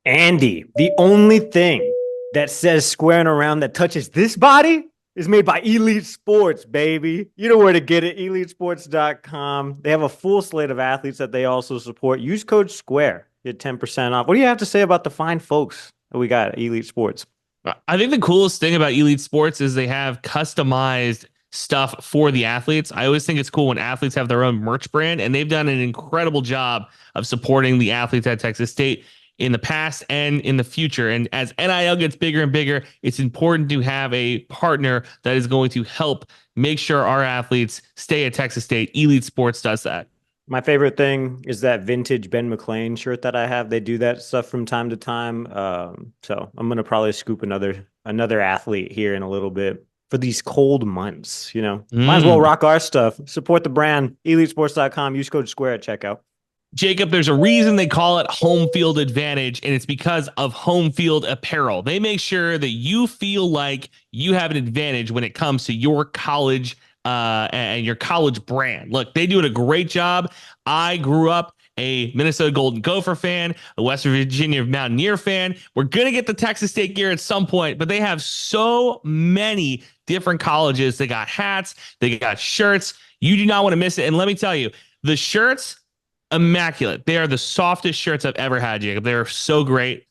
Andy, the only thing that says squaring around that touches this body is made by Elite Sports, baby. You know where to get it, elitesports.com. They have a full slate of athletes that they also support. Use code SQUARE, get 10% off. What do you have to say about the fine folks that we got at Elite Sports? I think the coolest thing about Elite Sports is they have customized stuff for the athletes. I always think it's cool when athletes have their own merch brand, and they've done an incredible job of supporting the athletes at Texas State in the past and in the future. And as NIL gets bigger and bigger, it's important to have a partner that is going to help make sure our athletes stay at Texas State. Elite Sports does that. My favorite thing is that vintage Ben McLean shirt that I have. They do that stuff from time to time. So I'm gonna probably scoop another athlete here in a little bit for these cold months. Might as well rock our stuff. Support the brand. EliteSports.com. Use code SQUARE at checkout. Jacob, there's a reason they call it home field advantage, and it's because of home field apparel. They make sure that you feel like you have an advantage when it comes to your college and your college brand. Look, they do a great job. I grew up a Minnesota Golden Gopher fan, a West Virginia Mountaineer fan. We're going to get the Texas State gear at some point, but they have so many different colleges. They got hats, they got shirts. You do not want to miss it. And let me tell you, the shirts, immaculate. They are the softest shirts I've ever had, Jacob. They're so great.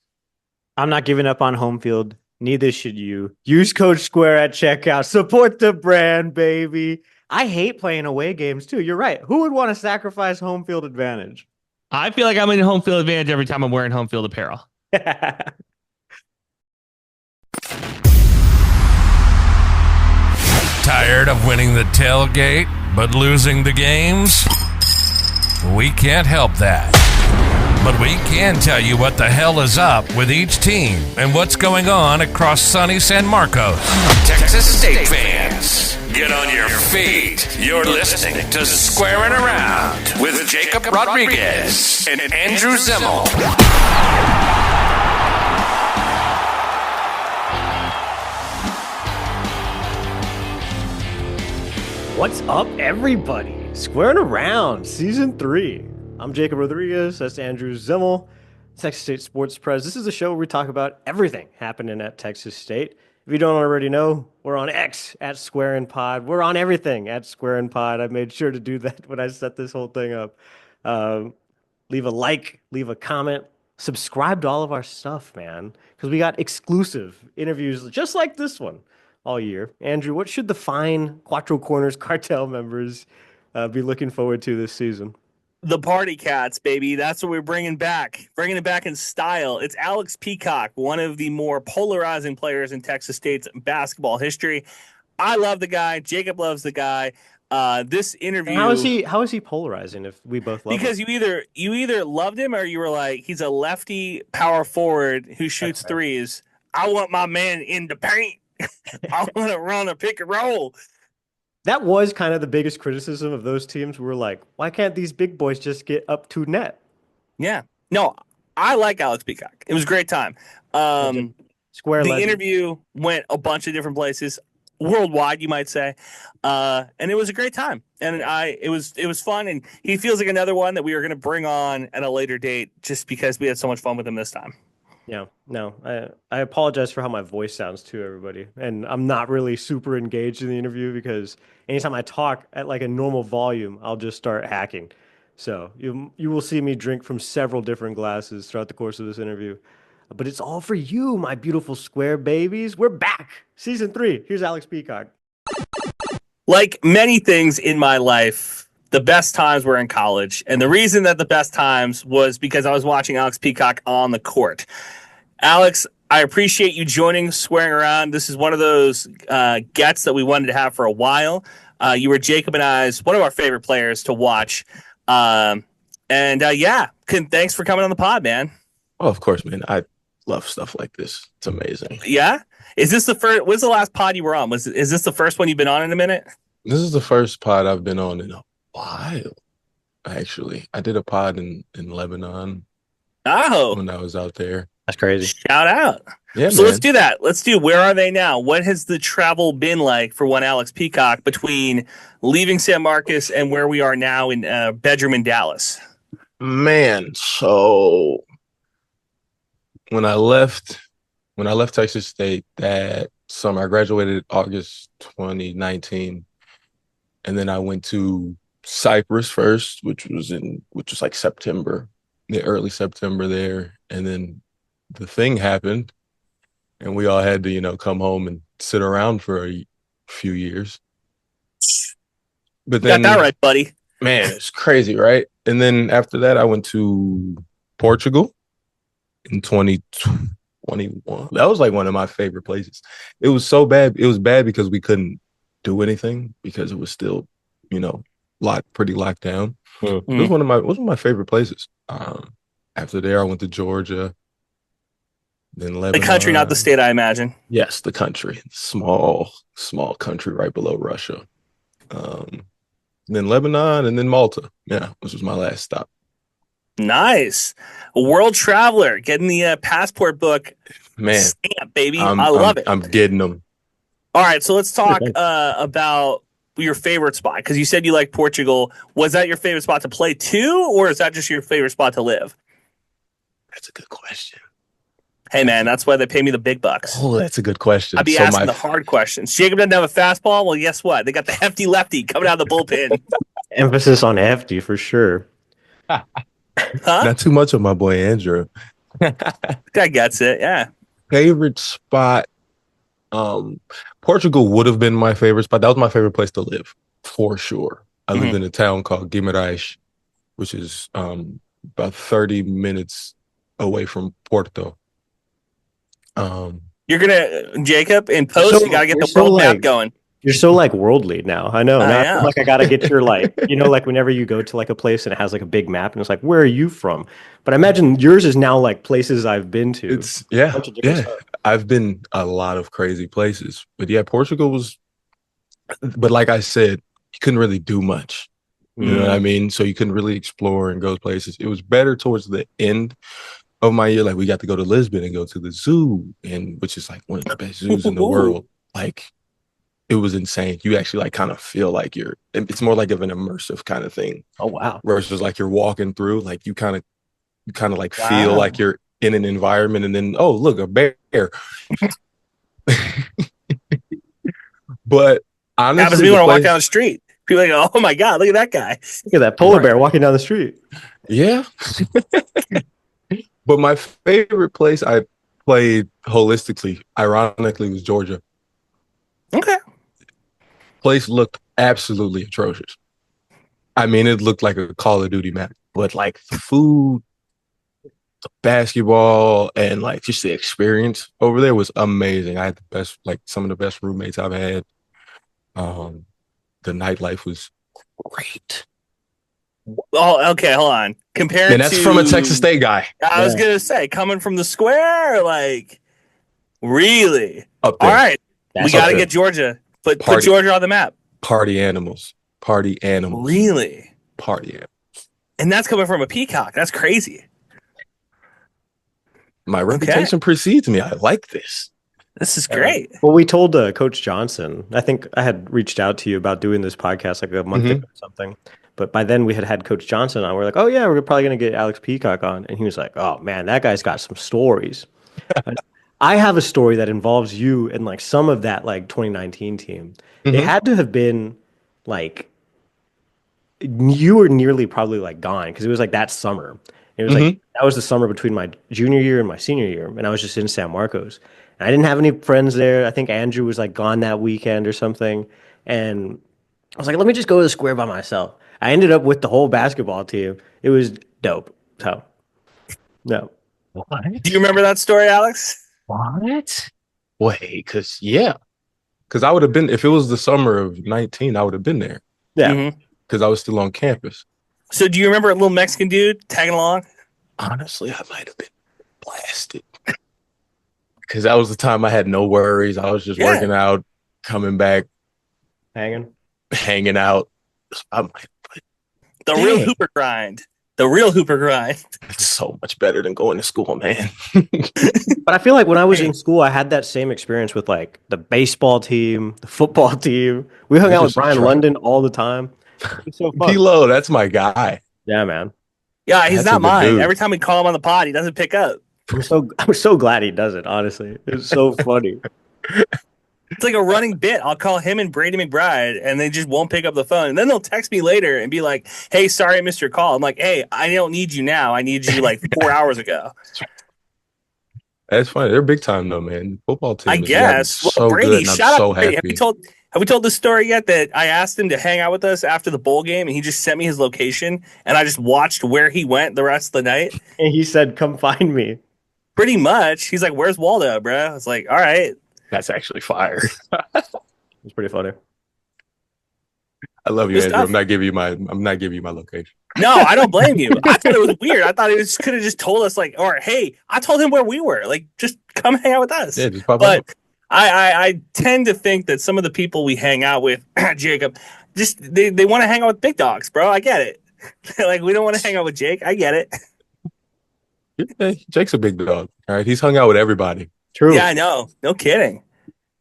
I'm not giving up on home field. Neither should you. Use code SQUARE at checkout. Support the brand, baby. I hate playing away games too. You're right. Who would want to sacrifice home field advantage? I feel like I'm in home field advantage every time I'm wearing home field apparel. Tired of winning the tailgate but losing the games? We can't help that. But we can tell you what the hell is up with each team and what's going on across sunny San Marcos. Texas State fans, get on your feet. You're listening to Squaring Around with Jacob Rodriguez and Andrew Zimmel. What's up, everybody? Squaring Around, Season 3. I'm Jacob Rodriguez. That's Andrew Zimmel, Texas State Sports Press. This is a show where we talk about everything happening at Texas State. If you don't already know, we're on X at Squarin Pod. We're on everything at Squarin Pod. I made sure to do that when I set this whole thing up. Leave a like, leave a comment, subscribe to all of our stuff, man, because we got exclusive interviews just like this one all year. Andrew, what should the fine Cuatro Corners cartel members be looking forward to this season? The Party Cats, baby. That's what we're bringing back. Bringing it back in style. It's Alex Peacock, one of the more polarizing players in Texas State's basketball history. I love the guy. Jacob loves the guy. This interview. How is he polarizing if we both love him? Because you either loved him or you were like, he's a lefty power forward who shoots threes. I want my man in the paint. I want to run a pick and roll. That was kind of the biggest criticism of those teams. We were like, why can't these big boys just get up to net? Yeah. No, I like Alex Peacock. It was a great time. Square the legend. interview went a bunch of different places, worldwide, you might say. And it was a great time. And it was fun. And he feels like another one that we are going to bring on at a later date just because we had so much fun with him this time. Yeah, no, I apologize for how my voice sounds to everybody. And I'm not really super engaged in the interview because anytime I talk at like a normal volume, I'll just start hacking. So you will see me drink from several different glasses throughout the course of this interview. But it's all for you, my beautiful square babies. We're back. Season 3. Here's Alex Peacock. Like many things in my life, the best times were in college. And the reason that the best times was because I was watching Alex Peacock on the court. Alex, I appreciate you joining Squaring Around. This is one of those gets that we wanted to have for a while. You were Jacob and I's one of our favorite players to watch. Thanks for coming on the pod, man. Oh, of course, man. I love stuff like this. It's amazing. Yeah? Is this the first? When's the last pod you were on? Is this the first one you've been on in a minute? This is the first pod I've been on in a while, actually. I did a pod in Lebanon when I was out there. That's crazy. Shout out. Yeah, so man. let's do that. Where are they now? What has the travel been like for one Alex Peacock between leaving San Marcos and where we are now in bedroom in Dallas? Man, so when I left Texas State that summer, I graduated August 2019, and then I went to Cyprus first, which was like September, the early September there, and then the thing happened, and we all had to come home and sit around for a few years. But then, got that right, buddy. Man, it's crazy, right? And then after that, I went to Portugal in 2021. That was like one of my favorite places. It was so bad. It was bad because we couldn't do anything because it was still, pretty locked down. Mm-hmm. It was one of my favorite places. After there, I went to Georgia. Then Lebanon. The country, not the state, I imagine. Yes, the country. Small country right below Russia. Then Lebanon, and then Malta. Yeah, this was my last stop. Nice. A world traveler, getting the passport book. Man, stamp, baby. I love it. I'm getting them. All right, so let's talk about your favorite spot, because you said you like Portugal. Was that your favorite spot to play too, or is that just your favorite spot to live? That's a good question. Hey, man, that's why they pay me the big bucks. Oh, that's a good question. I'd be asking the hard questions. Jakob doesn't have a fastball? Well, guess what? They got the hefty lefty coming out of the bullpen. Emphasis on hefty for sure. Huh? Not too much of my boy Andrew. Guy gets it, yeah. Favorite spot? Portugal would have been my favorite spot. That was my favorite place to live, for sure. I lived in a town called Guimarães, which is about 30 minutes away from Porto. You're gonna, Jakob, in post, you gotta get the world map going. You're so worldly now. I know. Now I gotta get your whenever you go to a place and it has a big map and it's where are you from? But I imagine yours is now places I've been to. It's stuff. I've been a lot of crazy places, but Portugal was. But like I said, you couldn't really do much. You know what I mean? So you couldn't really explore and go places. It was better towards the end of my year. We got to go to Lisbon and go to the zoo, which is one of the best zoos in the world. It was insane. You actually kind of feel it's more of an immersive kind of thing. Oh wow. Versus you're walking through, you kind of feel like you're in an environment, and then look, a bear. But honestly, happens to me when I walk down the street. People are like, oh my God, look at that guy. Look at that polar bear walking down the street. Yeah. But my favorite place I played holistically, ironically, was Georgia. Okay. Place looked absolutely atrocious. I mean, it looked like a Call of Duty map, but the food, the basketball, and just the experience over there was amazing. I had the best, some of the best roommates I've had. The nightlife was great. Oh, okay, hold on. And that's from a Texas State guy. I was gonna say, coming from the square, really? Up there. All right, we gotta get Georgia. Put Georgia on the map. Party animals. Really? Party animals. And that's coming from a Peacock. That's crazy. My reputation precedes me. I like this. This is great. Well, we told Coach Johnson. I think I had reached out to you about doing this podcast a month ago or something. But by then we had Coach Johnson on. We're like, oh yeah, we're probably gonna get Alex Peacock on, and he was like, oh man, that guy's got some stories. I have a story that involves you and some of that 2019 team. Mm-hmm. It had to have been you were nearly probably gone because it was that summer. It was that was the summer between my junior year and my senior year, and I was just in San Marcos. And I didn't have any friends there. I think Andrew was gone that weekend or something, and I was like, let me just go to the square by myself. I ended up with the whole basketball team. It was dope. So, no. What? Do you remember that story, Alex? What? Wait, because I would have been, if it was the summer of 19, I would have been there. Yeah. Because I was still on campus. So do you remember a little Mexican dude tagging along? Honestly, I might have been blasted. Because that was the time I had no worries. I was just working out, coming back. Hanging out. I might, the real Hooper grind. The real Hooper grind. It's so much better than going to school, man. But I feel when I was in school, I had that same experience with the baseball team, the football team. We hung out with Brian London all the time. It's so fun. P-Lo, that's my guy. Yeah, man. Yeah, he's not mine. Every time we call him on the pod, he doesn't pick up. I'm so glad he does it, honestly. It's so funny. It's like a running bit. I'll call him and Brady McBride, and they just won't pick up the phone. And then they'll text me later and be like, "Hey, sorry I missed your call." I'm like, "Hey, I don't need you now. I need you like 4 hours ago." That's funny. They're big time though, man. Football team I has guess. gotten so Brady, good, and I'm shout so out to Brady. happy. Have we told this story yet that I asked him to hang out with us after the bowl game, and he just sent me his location, and I just watched where he went the rest of the night? And he said, "Come find me." Pretty much. He's like, "Where's Waldo, bro?" I was like, "All right." That's actually fire. It's pretty funny. I love you, Good Andrew. stuff. I'm not giving you my location. No, I don't blame you. I thought it was weird. I thought he could have just told us, like, or hey, I told him where we were. Like, just come hang out with us. Yeah, just pop But up. I tend to think that some of the people we hang out with, Jacob, just they want to hang out with big dogs, bro. I get it. Like, we don't want to hang out with Jake. I get it. Yeah, Jake's a big dog. All right, he's hung out with everybody. True. Yeah, I know. No kidding.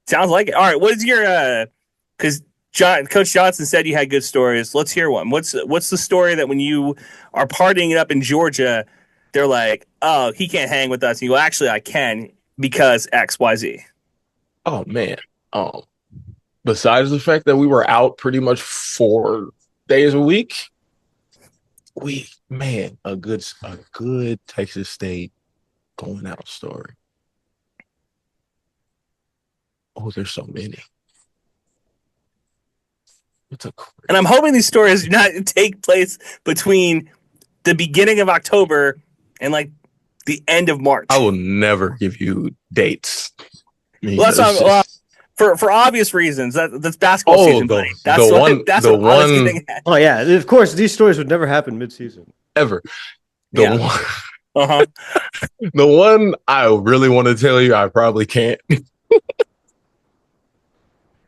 Sounds like it. All right, what is your because Coach Johnson said you had good stories. Let's hear one. What's the story that when you are partying it up in Georgia, they're like, "Oh, he can't hang with us." And you go, "Actually, I can because XYZ." Oh man. Besides the fact that we were out pretty much 4 days a week, a good Texas State going out story. Oh, there's so many. And I'm hoping these stories do not take place between the beginning of October and like the end of March. I will never give you dates. Well, that's for obvious reasons. That's basketball season, buddy. That's what I was getting at. Oh yeah, of course. These stories would never happen mid-season. Ever. Yeah. Uh-huh. The one I really want to tell you, I probably can't.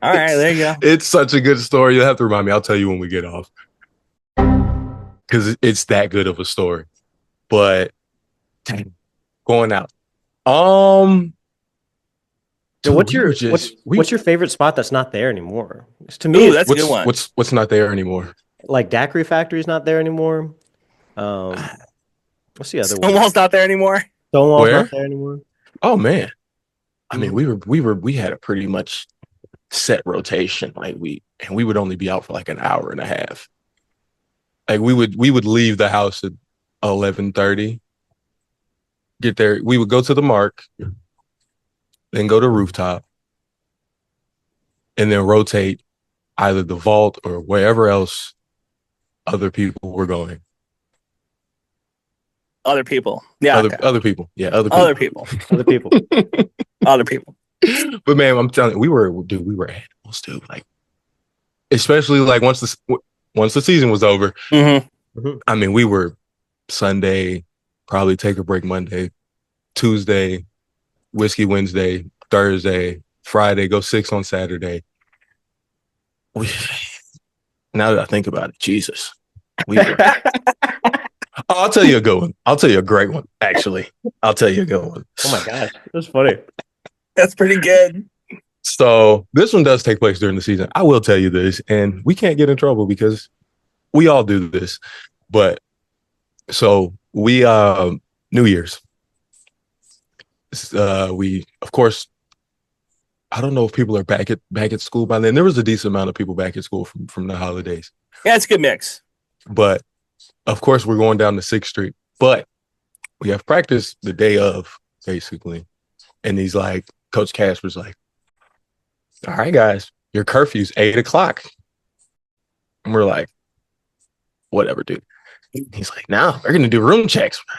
All right, there you go. It's such a good story. You'll have to remind me. I'll tell you when we get off. Because it's that good of a story. But going out. So dude, what's your favorite spot that's not there anymore? To me, Ooh, that's a good one. What's not there anymore? like Daiquiri Factory's not there anymore. What's the other one? Stonewall's not there anymore. Stonewall's Where? not there anymore. Oh man. I mean, we had a pretty much set rotation. Like we would only be out for like an hour and a half. Like we would leave the house at 11:30. Get there. We would go to the Mark, then go to Rooftop, and then rotate either the vault or wherever else other people were going. Other people. Yeah. Other people. Yeah, other people. Other people. Other people. Other people. But man, I'm telling you, we were animals, dude. Like, especially like once the season was over. Mm-hmm. I mean, we were Sunday, probably take a break Monday, Tuesday, whiskey Wednesday, Thursday, Friday, go 6 on Saturday. Now that I think about it, Jesus. I'll tell you a good one. I'll tell you a great one, actually. I'll tell you a good one. Oh my gosh, that's funny. That's pretty good. So this one does take place during the season. I will tell you this, and we can't get in trouble because we all do this. But so we New Year's. We of course, I don't know if people are back at school by then. There was a decent amount of people back at school from the holidays. Yeah, it's a good mix. But of course, we're going down to 6th Street. But we have practice the day of, basically. And he's like, Coach Kaspar's like, all right, guys, your curfew's 8:00. And we're like, whatever, dude. He's like, no, we're going to do room checks. We're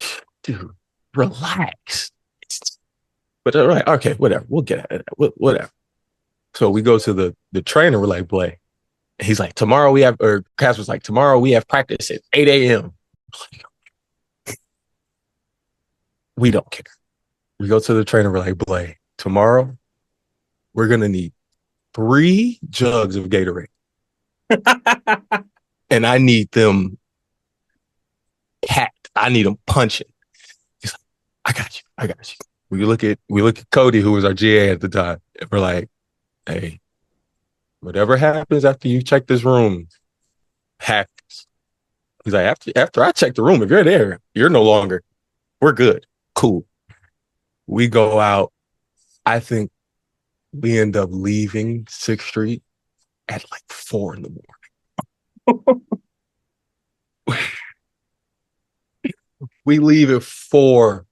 like, dude, relax. But all right, okay, whatever. We'll get at it. Whatever. So we go to the trainer. We're like, Blay. He's like, Kaspar's like, tomorrow we have practice at 8 a.m. We don't care. We go to the trainer. We're like, Blay, tomorrow we're going to need 3 jugs of Gatorade. And I need them packed. I need them punching. He's like, I got you. We look at Cody, who was our GA at the time, and we're like, hey, whatever happens after you check this room happens. He's like, after I check the room, if you're there, you're no longer. We're good. Cool. We go out. I think we end up leaving 6th Street at like 4 in the morning. We leave at 4.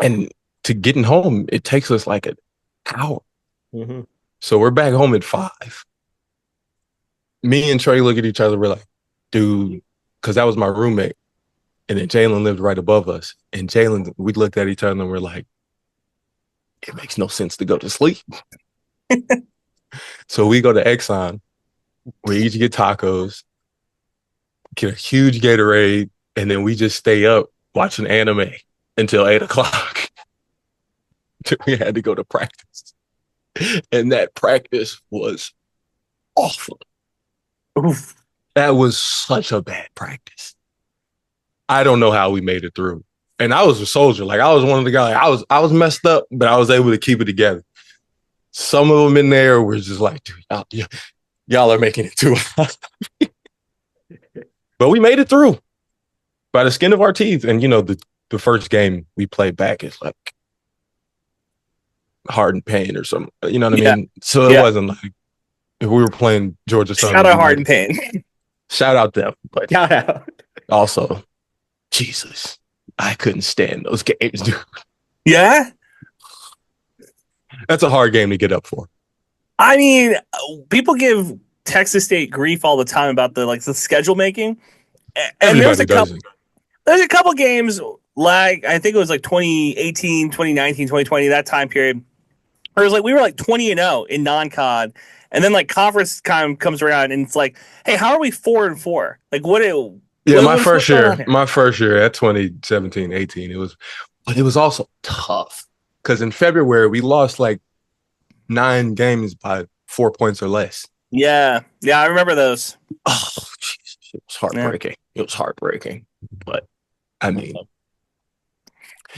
And to getting home, it takes us like an hour. Mm-hmm. So we're back home at 5. Me and Trey look at each other. We're like, dude, because that was my roommate. And then Jalen lived right above us. And Jalen, we looked at each other and we're like, it makes no sense to go to sleep. So we go to Exxon. We each get tacos, get a huge Gatorade, and then we just stay up watching anime until 8 o'clock. We had to go to practice. And that practice was awful. Oof. That was such a bad practice. I don't know how we made it through. And I was a soldier. Like, I was one of the guys. I was messed up, but I was able to keep it together. Some of them in there were just like, dude, y'all are making it too hard. But we made it through by the skin of our teeth. And, you know, the first game we played back is like Hard and Pain or something. You know what I mean? So it wasn't like if we were playing Georgia Southern. Shout out Hard and Pain. Shout out them. But Shout out. also, Jesus, I couldn't stand those games, dude. Yeah? That's a hard game to get up for. I mean, people give Texas State grief all the time about the schedule making. And there's a couple games, like I think it was like 2018, 2019, 2020, that time period. Where it was like we were like 20-0 in non-con, and then like conference time comes around and it's like, hey, how are we 4-4? Like my first year at 2017, 18, but it was also tough because in February we lost like 9 games by 4 points or less. Yeah, I remember those. Oh, Jesus. It was heartbreaking. Yeah. It was heartbreaking. But I mean,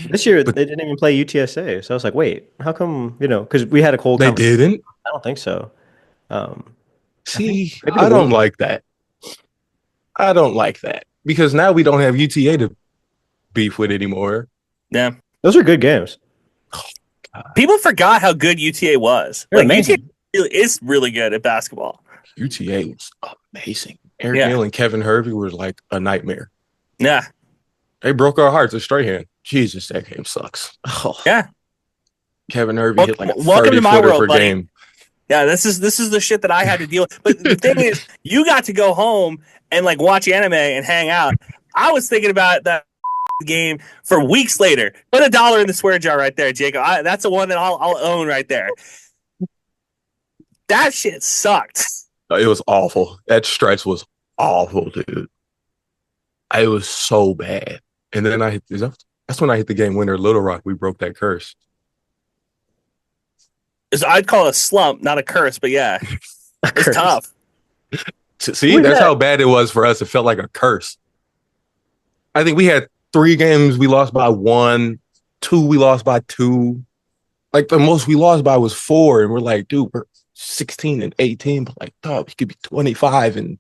this year they didn't even play UTSA, so I was like, wait, how come? Because we had a cold. They didn't. I don't think so. See, I don't like that. I don't like that because now we don't have UTA to beef with anymore. Yeah, those are good games. Oh, people forgot how good UTA was. They're amazing. UTA is really good at basketball. UTA was amazing. Eric Neal and Kevin Hervey were like a nightmare. Yeah, they broke our hearts at Strahan. Jesus, that game sucks. Oh. Yeah, Kevin Hervey hit like a 30-footer per game. Yeah, this is the shit that I had to deal with. But the thing is, you got to go home and like watch anime and hang out. I was thinking about that game for weeks later. Put $1 in the swear jar right there, Jacob. That's the one that I'll own right there. That shit sucked. It was awful. That stretch was awful, dude. It was so bad. And then that's when I hit the game winner, Little Rock. We broke that curse. I'd call it a slump, not a curse, but yeah, it's tough. See, that's how bad it was for us. It felt like a curse. I think we had 3 games we lost by 1, 2 we lost by 2. Like the most we lost by was 4, and we're like, dude, we're 16 and 18, but like, dog, we could be 25, and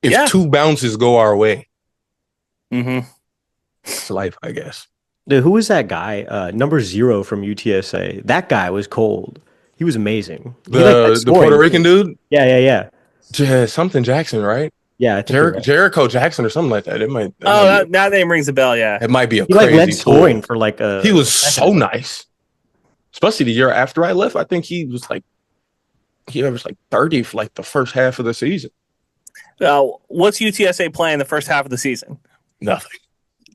if 2 bounces go our way, it's life, I guess. Dude, who was that guy? Number 0 from UTSA. That guy was cold. He was amazing. The Puerto Rican dude? Yeah. Something Jackson, right? Yeah, I think Jericho Jackson or something like that. It might. That name rings a bell. Yeah, it might be a he crazy led scoring for like a. He was so nice, especially the year after I left. I think he averaged like 30 for like the first half of the season. What's UTSA playing the first half of the season? Nothing.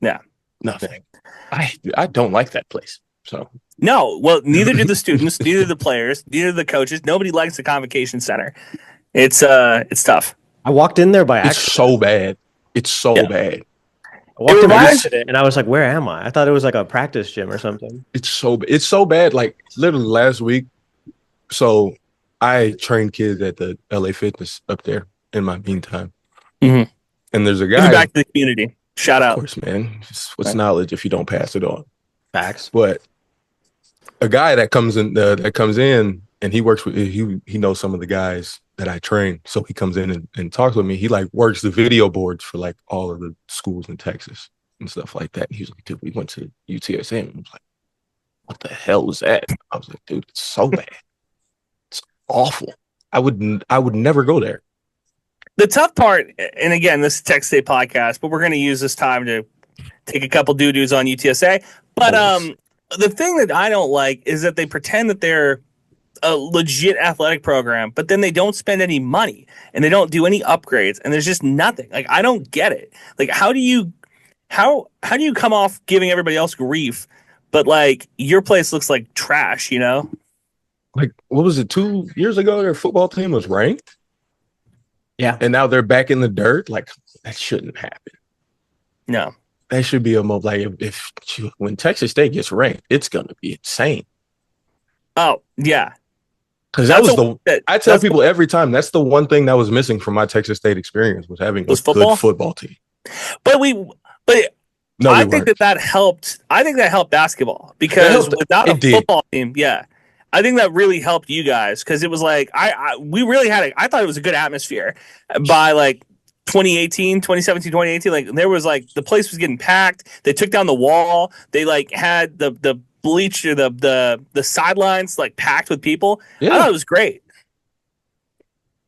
Yeah, nothing. I don't like that place. So no, well, neither do the students, neither the players, neither the coaches. Nobody likes the Convocation Center. It's tough. I walked in there by accident. It's so bad. It's so bad. I walked in by accident, and I was like, "Where am I?" I thought it was like a practice gym or something. It's so bad. Like literally last week. So I trained kids at the LA Fitness up there in my meantime. And there's a guy. Back to the community. Shout out. Of course, man. What's knowledge if you don't pass it on? Facts. But a guy that comes in, and he works with, he knows some of the guys that I train. So he comes in and talks with me. He like works the video boards for like all of the schools in Texas. and stuff like that. And he was like, dude, we went to UTSA. And I was like, what the hell was that? I was like, dude, it's so bad. It's awful. I would never go there. The tough part, and again, this is Tech State podcast, but we're going to use this time to take a couple doo-doos on UTSA. But the thing that I don't like is that they pretend that they're a legit athletic program, but then they don't spend any money and they don't do any upgrades, and there's just nothing. Like, I don't get it. Like, how do you come off giving everybody else grief, but like your place looks like trash, you know? Like, what was it, 2 years ago? Their football team was ranked. Yeah. And now they're back in the dirt. Like, that shouldn't happen. No. That should be a move. Like, when Texas State gets ranked, it's going to be insane. Oh, yeah. Because I tell people every time, that's the one thing that was missing from my Texas State experience was having a good football team. But I think that helped. I think that helped basketball because without a football team, yeah. I think that really helped you guys because it was like we really had I thought it was a good atmosphere by like 2017, 2018. Like there was like the place was getting packed. They took down the wall. They like had the bleach or the sidelines like packed with people. Yeah. I thought it was great.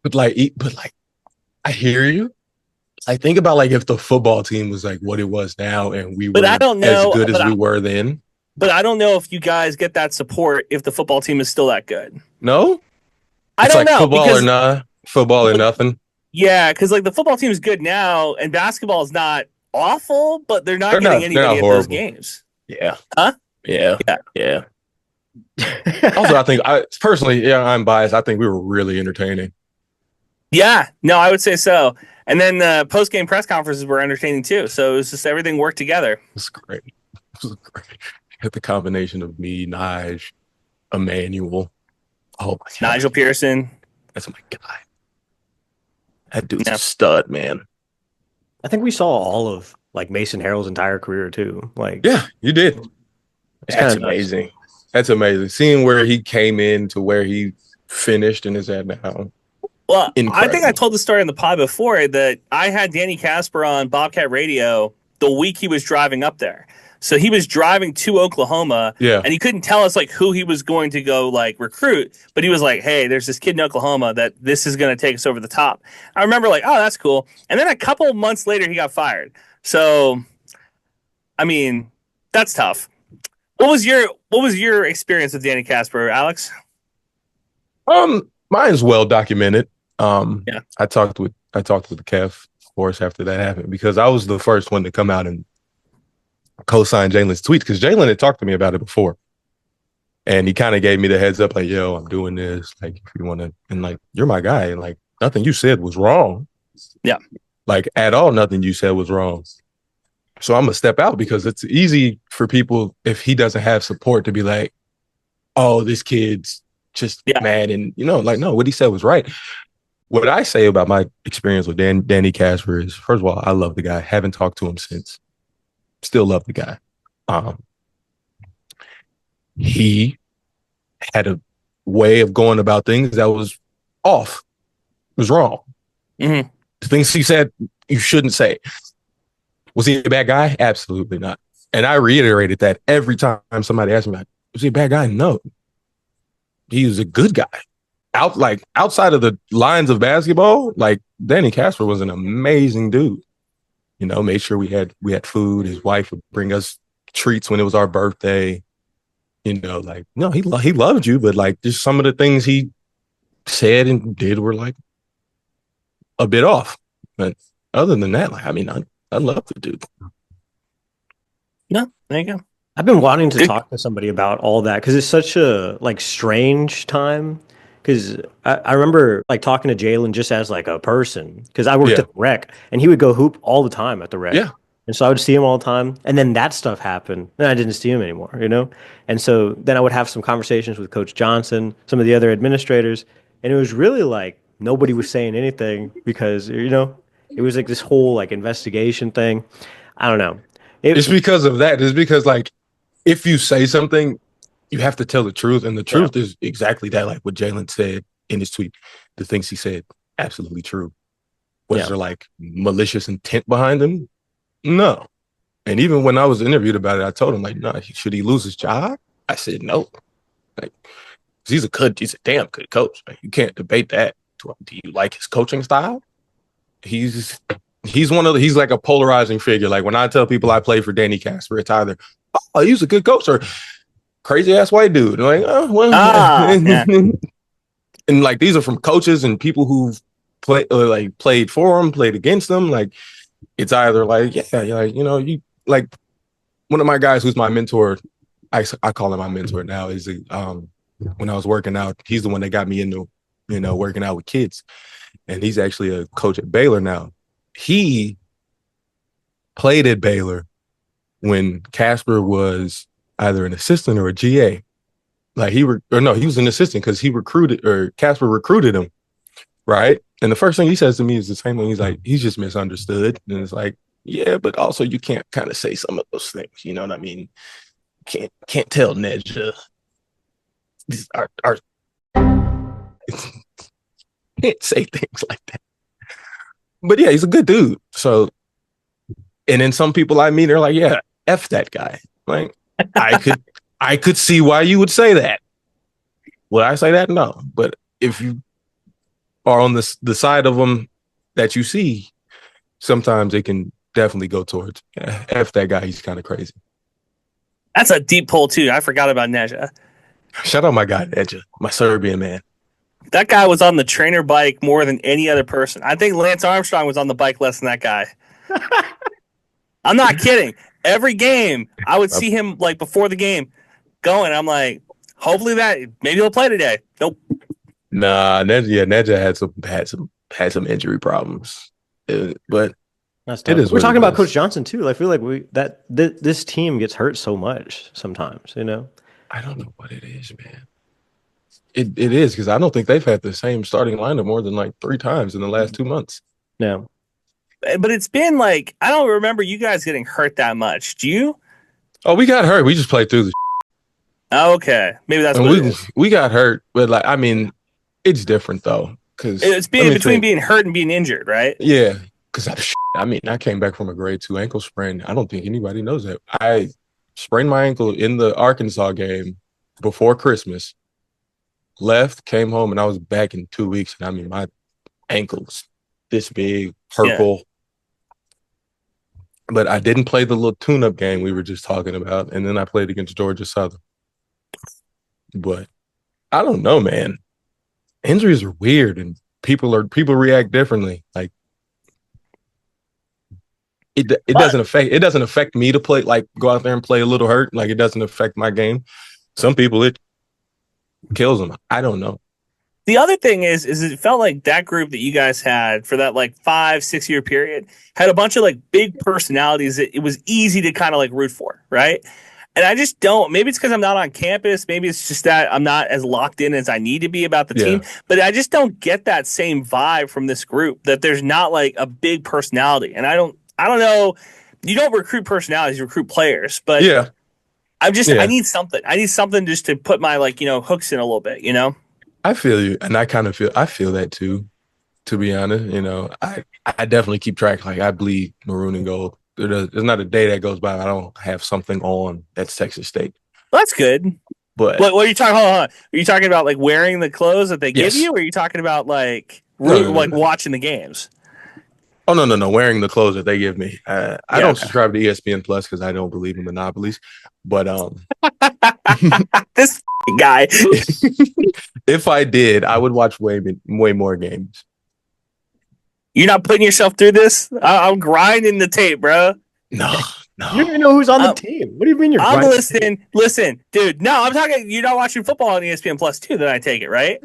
But I hear you. I think about like if the football team was like what it was now and we were as good as we were then. But I don't know if you guys get that support if the football team is still that good. No? I don't know. Football or nothing. Yeah, because like the football team is good now and basketball is not awful, but they're not getting anybody at those games. Yeah. Huh? Yeah. Also, I think personally, I'm biased. I think we were really entertaining. Yeah, no, I would say so. And then the post-game press conferences were entertaining too. So it was just everything worked together. It was great. The combination of me, Nige, Emmanuel. Oh my God. Nigel Pearson. That's my guy. That dude's a stud, man. I think we saw all of like Mason Harrell's entire career too. Like, yeah, you did. That's amazing. That's amazing. Seeing where he came in to where he finished and is at now. Well, incredible. I think I told the story in the pod before that I had Danny Kaspar on Bobcat Radio the week he was driving up there. So he was driving to Oklahoma, and he couldn't tell us like who he was going to go like recruit, but he was like, "Hey, there's this kid in Oklahoma that this is going to take us over the top." I remember like, "Oh, that's cool." And then a couple of months later, he got fired. So, I mean, that's tough. What was your experience with Danny Kaspar, Alex? Mine's well documented. I talked with the Kev, of course, after that happened because I was the first one to come out and co-signed Jalen's tweets because Jalen had talked to me about it before. And he kind of gave me the heads up, like, yo, I'm doing this. Like, if you want to, and like, you're my guy. And like, nothing you said was wrong. Yeah. Like, at all, nothing you said was wrong. So I'm going to step out because it's easy for people, if he doesn't have support, to be like, oh, this kid's just mad. And, like, no, what he said was right. What I say about my experience with Danny Kaspar is, first of all, I love the guy. Haven't talked to him since. Still love the guy. He had a way of going about things that was off. It was wrong. Mm-hmm. The things he said, you shouldn't say. Was he a bad guy? Absolutely not. And I reiterated that every time somebody asked me, was he a bad guy? No. He was a good guy. Outside of the lines of basketball, like Danny Kaspar was an amazing dude. Made sure we had food. His wife would bring us treats when it was our birthday. He loved you, but like just some of the things he said and did were like a bit off. But other than that, like, I mean, I love the dude. No, there you go. I've been wanting to talk to somebody about all that because it's such a like strange time. Because I remember like talking to Jalen just as like a person because I worked at the rec and he would go hoop all the time at the rec. Yeah. And so I would see him all the time. And then that stuff happened and I didn't see him anymore, And so then I would have some conversations with Coach Johnson, some of the other administrators. And it was really like nobody was saying anything because, it was like this whole like investigation thing. I don't know. It's because of that. It's because like if you say something, you have to tell the truth, and the truth is exactly that, like what Jalen said in his tweet. The things he said, absolutely true. Was there like malicious intent behind them? No. And even when I was interviewed about it, I told him, like, no, should he lose his job? I said, no. Like, he's a damn good coach. Like, you can't debate that. Do you like his coaching style? He's he's like a polarizing figure. Like when I tell people I play for Danny Kaspar, it's either, oh, he's a good coach, or crazy ass white dude. Like, oh, well, yeah. And like these are from coaches and people who've played for him, played against them. Like it's either like, yeah, like, you like one of my guys who's my mentor. I call him my mentor now. Is when I was working out, he's the one that got me into working out with kids, and he's actually a coach at Baylor now. He played at Baylor when Kaspar was either an assistant or a GA. Like he was an assistant because Kaspar recruited him, right? And the first thing he says to me is the same thing. He's like, he's just misunderstood. And it's like, yeah, but also you can't kind of say some of those things. You know what I mean? Can't tell Nedja. Can't say things like that. But yeah, he's a good dude. So, and then some people I meet are like, yeah, F that guy. Like, I could see why you would say that. Would I say that? No. But if you are on the side of them that you see, sometimes it can definitely go towards F that guy. He's kind of crazy. That's a deep pull too. I forgot about Nedja. Shout out my guy, Nedja, my Serbian man. That guy was on the trainer bike more than any other person. I think Lance Armstrong was on the bike less than that guy. I'm not kidding. Every game, I would see him like before the game going. I'm like, hopefully maybe he'll play today. Nope. Nah, Nedja had some injury problems, but it is. We're talking about Coach Johnson too. I feel like this team gets hurt so much sometimes. I don't know what it is, man. It is because I don't think they've had the same starting lineup more than like 3 times in the last 2 months. No. But it's been like, I don't remember you guys getting hurt that much. Do you? Oh, we got hurt. We just played through the okay. Maybe that's what it is. We got hurt, but like, I mean, it's different though. Because it's between being hurt and being injured, right? Yeah. Because I came back from a grade 2 ankle sprain. I don't think anybody knows that. I sprained my ankle in the Arkansas game before Christmas. Left, came home, and I was back in 2 weeks. And I mean, my ankle's this big, purple. Yeah. But I didn't play the little tune-up game we were just talking about, and then I played against Georgia Southern. But I don't know, man. Injuries are weird, and people react differently. Like it doesn't affect me to play, like go out there and play a little hurt. Like it doesn't affect my game. Some people it kills them. I don't know. The other thing is it felt like that group that you guys had for that like 5-6 year period had a bunch of like big personalities that it was easy to kind of like root for, right? And I just don't. Maybe it's because I'm not on campus. Maybe it's just that I'm not as locked in as I need to be about the team. But I just don't get that same vibe from this group. That there's not like a big personality. And I don't know. You don't recruit personalities. You recruit players. But yeah. I need something. I need something just to put my hooks in a little bit. I feel you, and I feel that too. To be honest, I definitely keep track. Like I bleed maroon and gold. There's not a day that goes by I don't have something on that's Texas State. Well, that's good. But what are you talking? Hold on. Are you talking about like wearing the clothes that they give you, or are you talking about like watching the games? Oh no! Wearing the clothes that they give me. I don't subscribe to ESPN Plus because I don't believe in monopolies. But this guy. If I did, I would watch way more games. You're not putting yourself through this? I'm grinding the tape, bro. No. You don't even know who's on the team. What do you mean you're grinding? I'm listening. Listen, dude. No, I'm talking. You're not watching football on ESPN Plus too. Then I take it, right?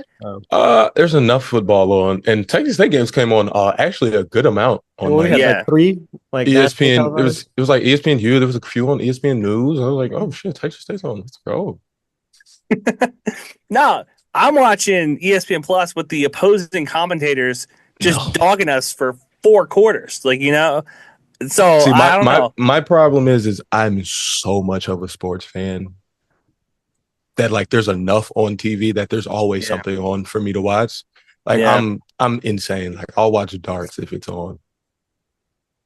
There's enough football on, and Texas State games came on actually a good amount on. We had like 3 like ESPN. It was like ESPN U. There was a few on ESPN News. I was like, oh shit, Texas State's on. Let's go. No, I'm watching ESPN Plus with the opposing commentators just dogging us for 4 quarters. So see, I don't know. My problem is I'm so much of a sports fan that like there's enough on TV that there's always something on for me to watch. Like I'm insane. Like I'll watch darts if it's on.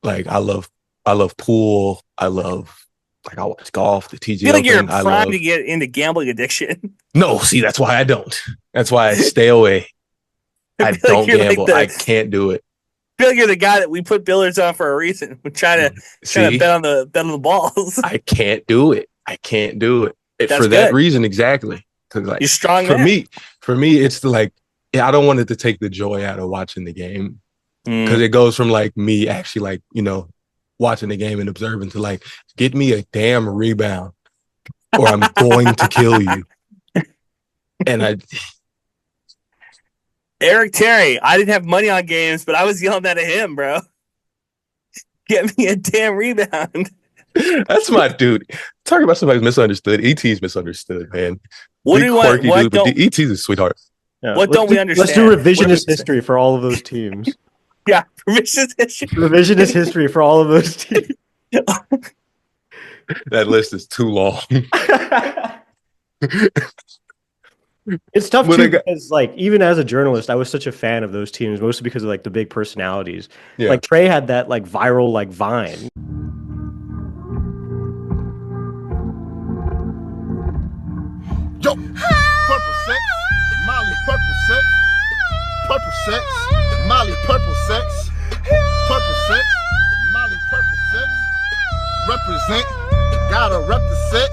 Like I love I love pool. I watch golf, the TG I feel like you're Open. I primed love. to get into gambling addiction. No, see, that's why I don't. That's why I stay away. I feel like don't you're like gamble. I can't do it. I feel like you're the guy that we put billiards on for a reason. We're trying to See, bet on the balls. I can't do it. I can't do it. For that good. reason, exactly. Because like You're strong, for man. me, it's like I don't want it to take the joy out of watching the game because Mm. it goes from like me actually like watching the game and observing to like get me a damn rebound or I'm going to kill you. And Eric Terry, I didn't have money on games, but I was yelling that at him, bro. Get me a damn rebound. that's my dude. Talking about somebody's misunderstood. ET's misunderstood, man. What do we want? Quirky dude, but ET's a sweetheart. Yeah, What don't we understand? Let's do revisionist history for all of those teams. Yeah, revisionist history. Revisionist history for all of those teams. That list is too long. It's tough But too because, like, even as a journalist, I was such a fan of those teams, mostly because of like the big personalities. Yeah. Like Trey had that like viral like Vine. Yo, purple sex, Molly purple sex, Molly purple sex, Molly purple sex, represent, gotta represent,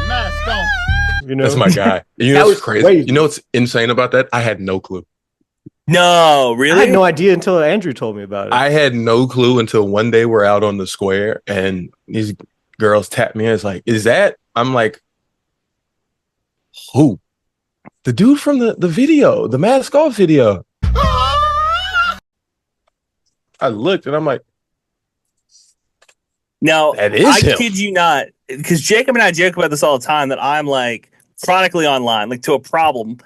mask on. You know, That's my guy. You That know was what's crazy? crazy. You know what's insane about that? I had no clue. No, I really? had no idea until Andrew told me about it. I had no clue until one day we're out on the square and these girls tapped me and it's like, is that? I'm like, who? The dude from the video, the mask off video. I looked and I'm like, No, that is I him. kid you not, because Jacob and I joke about this all the time that I'm like chronically online, like to a problem.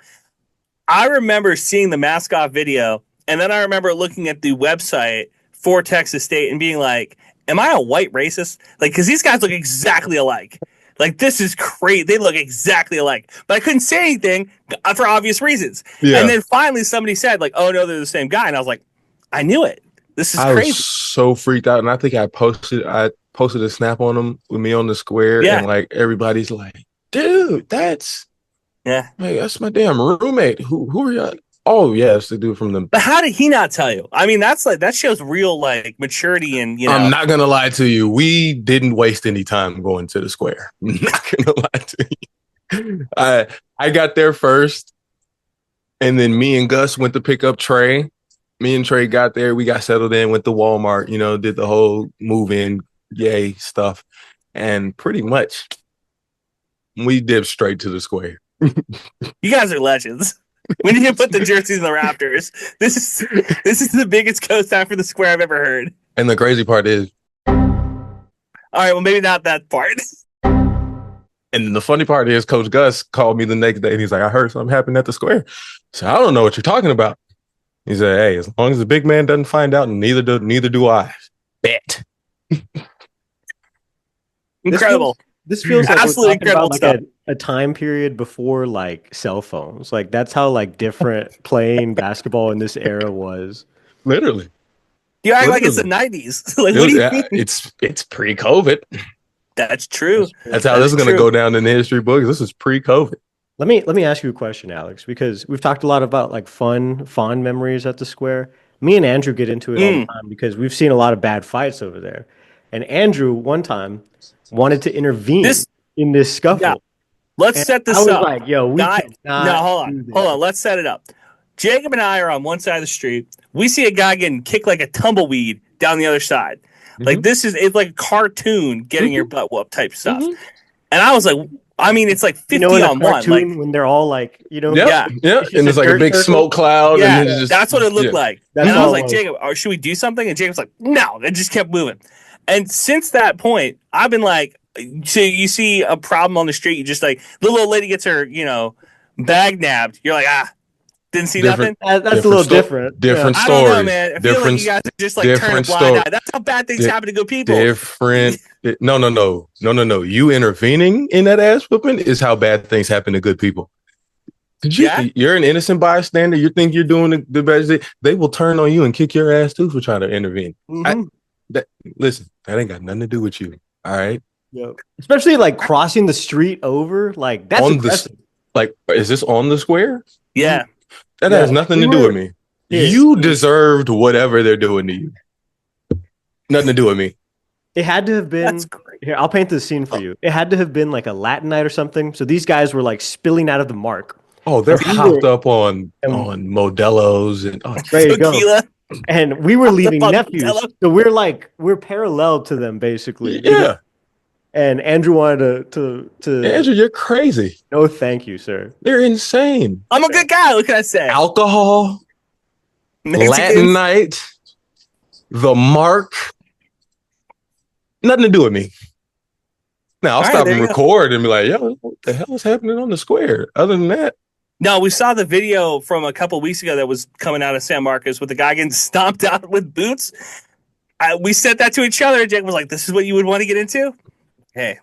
I remember seeing the mask off video, and then I remember looking at the website for Texas State and being like, am I a white racist? Like, because these guys look exactly alike. Like, this is crazy. They look exactly alike. But I couldn't say anything for obvious reasons. Yeah. And then finally somebody said, like, oh, no, they're the same guy. And I was like, I knew it. This is I crazy. was so freaked out. And I think I posted a snap on him with me on the square. Yeah. And like everybody's like, dude, that's Yeah. that's my damn roommate. Who are y'all? Oh, yeah, it's the dude from the. But how did he not tell you? I mean, that's like that shows real like maturity and I'm not gonna lie to you. We didn't waste any time going to the square. I'm not gonna lie to you. I got there first, and then me and Gus went to pick up Trey. Me and Trey got there. We got settled in, went to Walmart. Did the whole move in, yay stuff, and pretty much we dipped straight to the square. You guys are legends. We need to put the jerseys in the Raptors. This is the biggest coast time for the square I've ever heard. And the crazy part is, All right, well maybe not that part. and the funny part is, Coach Gus called me the next day and he's like, I heard something happened at the square. So I don't know what you're talking about. He said, hey, as long as the big man doesn't find out, neither do I. Bet. Incredible. This feels like Absolutely we're talking about incredible like a time period before like cell phones. Like that's how like different playing basketball in this era was. Literally. You act like it's the 90s. Like, It what was- do you yeah, mean? it's pre-COVID. That's true. That's how this is going to true. go down in the history books. This is pre-COVID. Let me ask you a question, Alex, because we've talked a lot about like fond memories at the square. Me and Andrew get into it all the time because we've seen a lot of bad fights over there. And Andrew one time wanted to intervene in this scuffle. Yeah. Let's And set this I was up. like, yo, we cannot No, hold do on. that. Hold on. Let's set it up. Jacob and I are on one side of the street. We see a guy getting kicked like a tumbleweed down the other side. Like it's like a cartoon getting your butt whooped type stuff. And I was like, I mean, it's like 50 in a on one. cartoon Like, when they're all like, Yeah. it's just And there's like a dirt big circle. smoke cloud. yeah, And it's just, that's what it looked like. That's And I all was it like, was. Jacob, should we do something? And Jacob's like, no, it just kept moving. And since that point, I've been like, so you see a problem on the street, you just like, the little lady gets her, bag nabbed. You're like, didn't see Different. nothing. That's a little different. Different I don't know, stories. man. I feel like you guys are just like turn a different blind story. eye. That's how bad things happen to good people. Different. No. You intervening in that ass whooping is how bad things happen to good people. You're an innocent bystander. You think you're doing the best. They will turn on you and kick your ass too for trying to intervene. Mhm. Listen, That ain't got nothing to do with you. All right. Yep. Especially like crossing the street over, like that's On aggressive. is this on the square? Yeah. That No, has nothing we to do were- with me. Here. You deserved whatever they're doing to you. Nothing to do with me. It had to have been. That's great. Here, I'll paint the scene for you. It had to have been like a Latin night or something. So these guys were like spilling out of the mark. Oh, they're We hopped were- up on Modelo's and There you go. Tequila. And we were leaving on nephews. Modelo. So we're parallel to them basically. yeah. And Andrew wanted to Andrew, you're crazy. no thank you, sir. They're insane. I'm a good guy. What can I say? Alcohol, Mexicans. Latin night, the mark. Nothing to do with me. Now I'll All right, stop there and you go. record and be like, yo, what the hell is happening on the square? Other than that, No, we saw the video from a couple weeks ago that was coming out of San Marcos with the guy getting stomped out with boots. We sent that to each other. Jacob was like, "This is what you would want to get into." Hey,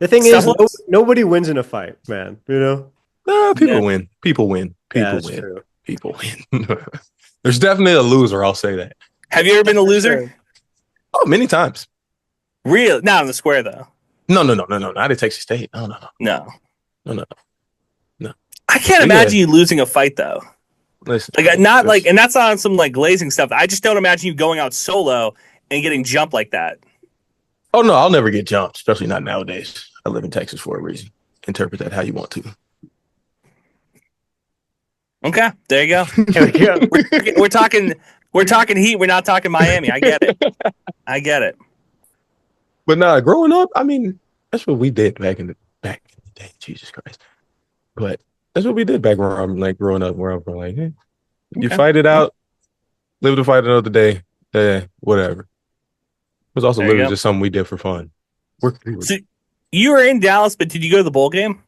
The thing Stop is, us. nobody wins in a fight, man. You know? no, people Yeah. win. People win. Yeah, People that's win. true. People win. There's definitely a loser. I'll say that. have you ever been a loser? Oh, many times. Real? Not on the square though. No. Not at Texas State. No. No. No. I can't Yeah. imagine you losing a fight though. Listen, Like not like, it's- and that's not on some like glazing stuff. I just don't imagine you going out solo and getting jumped like that. Oh no, I'll never get jumped, especially not nowadays. I live in Texas for a reason. Interpret that how you want to. Okay, there you go. There we go. We're talking heat. We're not talking Miami. I get it. But nah, growing up, I mean, that's what we did back in the day. Jesus Christ. But that's what we did back when I'm like growing up, where I'm like, hey, you Okay. fight it out, live to fight another day, whatever. It was also There you literally go. just something we did for fun. So you were in Dallas, but did you go to the bowl game?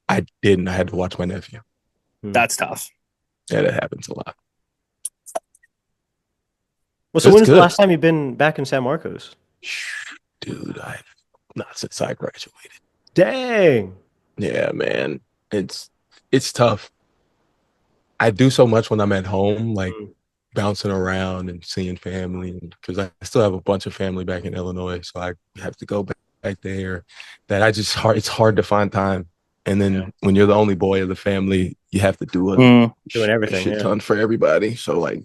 I didn't. I had to watch my nephew. That's tough. Yeah, that happens a lot. Well, so That's when's the good. last time you've been back in San Marcos? Dude, not since I graduated. Dang. Yeah, man. It's tough. I do so much when I'm at home, like bouncing around and seeing family, because I still have a bunch of family back in Illinois, so I have to go back there. That it's hard to find time. And then when you're the only boy of the family, you have to do Doing a everything. shit Yeah. ton for everybody. So like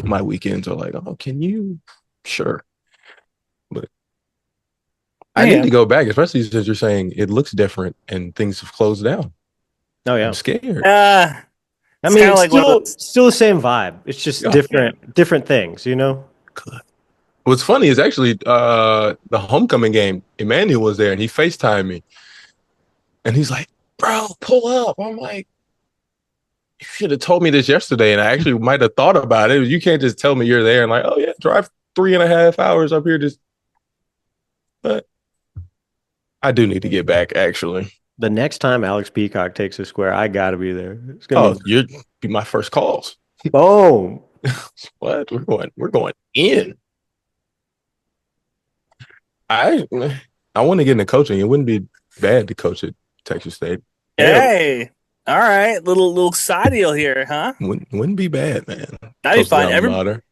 my weekends are like, oh, can you? Sure. But I Yeah. need to go back, especially since you're saying it looks different and things have closed down. Oh yeah. I'm scared. I It's mean, kinda it's like one of still the same vibe. It's just Yeah. different things, you know? What's funny is actually the homecoming game, Emmanuel was there and he FaceTimed me. And he's like, bro, pull up. I'm like, you should have told me this yesterday. And I actually might have thought about it. You can't just tell me you're there and like, oh yeah, drive 3.5 hours up here. But I do need to get back actually. The next time Alex Peacock takes a square, I gotta be there. It's gonna You'd be my first calls. be boom. What? We're going in. I want to get into coaching. It wouldn't be bad to coach at Texas State. Hey, all right, little side deal here, huh? Wouldn't be bad, man. That'd be Coach fun. alma mater.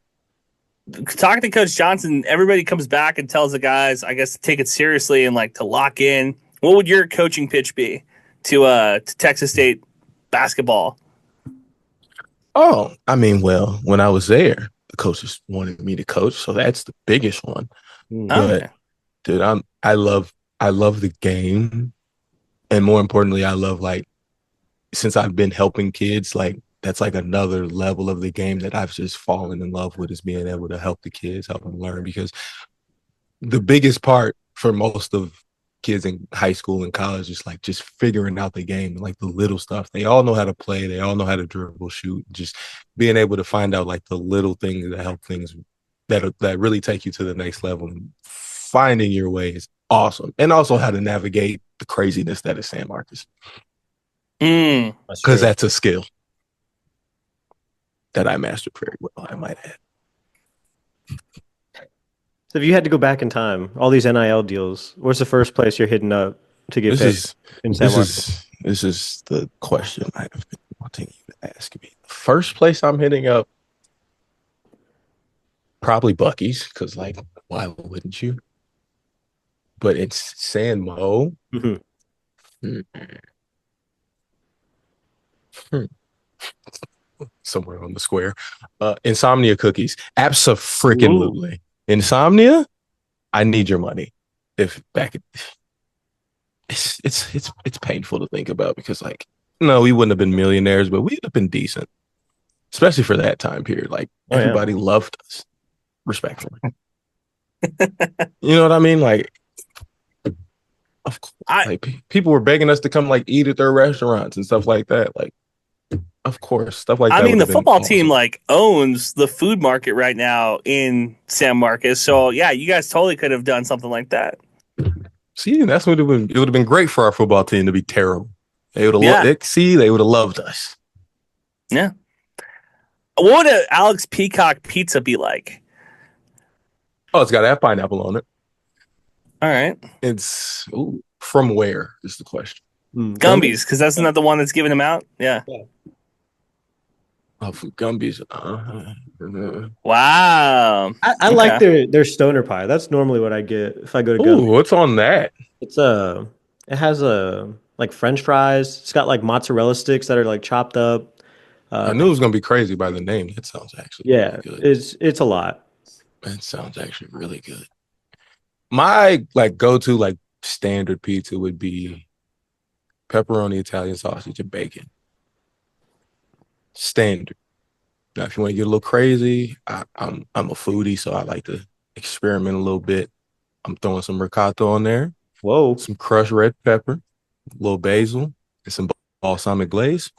Talking to Coach Johnson, everybody comes back and tells the guys, I guess, to take it seriously and like to lock in. What would your coaching pitch be to Texas State basketball? Oh, I mean, well, when I was there, the coaches wanted me to coach, so that's the biggest one. But Okay. dude, I love the game, and more importantly, I love like since I've been helping kids, like that's like another level of the game that I've just fallen in love with is being able to help the kids, help them learn. Because the biggest part for most of kids in high school and college is like just figuring out the game, like the little stuff. They all know how to play, they all know how to dribble, shoot, just being able to find out like the little things that help things that really take you to the next level. And finding your way is awesome. And also how to navigate the craziness that is San Marcos. Because that's a skill that I mastered very well, I might add. So if you had to go back in time, all these NIL deals, where's the first place you're hitting up to get paid in San Marcos? This is the question I have been wanting you to ask me. The first place I'm hitting up, Probably Bucky's, because like, why wouldn't you? But it's San Mo. Mhm. Hmm. Hmm. Somewhere on the square. Insomnia cookies. Abso-freaking-lutely. Insomnia, I need your money. If back it's painful to think about because like no, we wouldn't have been millionaires, but we'd have been decent. Especially for that time period. Like Oh, yeah. everybody loved us, respectfully. You know what I mean? Like of course, people were begging us to come like eat at their restaurants and stuff like that. Like, of course, stuff like that. I mean, would the have been football awesome. team like owns the food market right now in San Marcos. So yeah, you guys totally could have done something like that. See, and that's what it would have been great for our football team to be terrible. They would have Yeah. they would have loved us. Yeah. What would an Alex Peacock pizza be like? Oh, it's got to have pineapple on it. All right. It's from where is the question? Gumby's, because that's not the one that's giving him out. Yeah. Oh, from Gumby's. Wow. I like their stoner pie. That's normally what I get if I go to Ooh, Gumby. what's on that? It's it has like French fries. It's got like mozzarella sticks that are like chopped up. I knew it was gonna be crazy by the name. That sounds actually Yeah, really good. it's a lot. That sounds actually really good. My like go-to like standard pizza would be pepperoni, Italian sausage, and bacon. Standard. Now, if you want to get a little crazy, I'm a foodie, so I like to experiment a little bit. I'm throwing some ricotta on there, Whoa. some crushed red pepper, a little basil, and some balsamic glaze.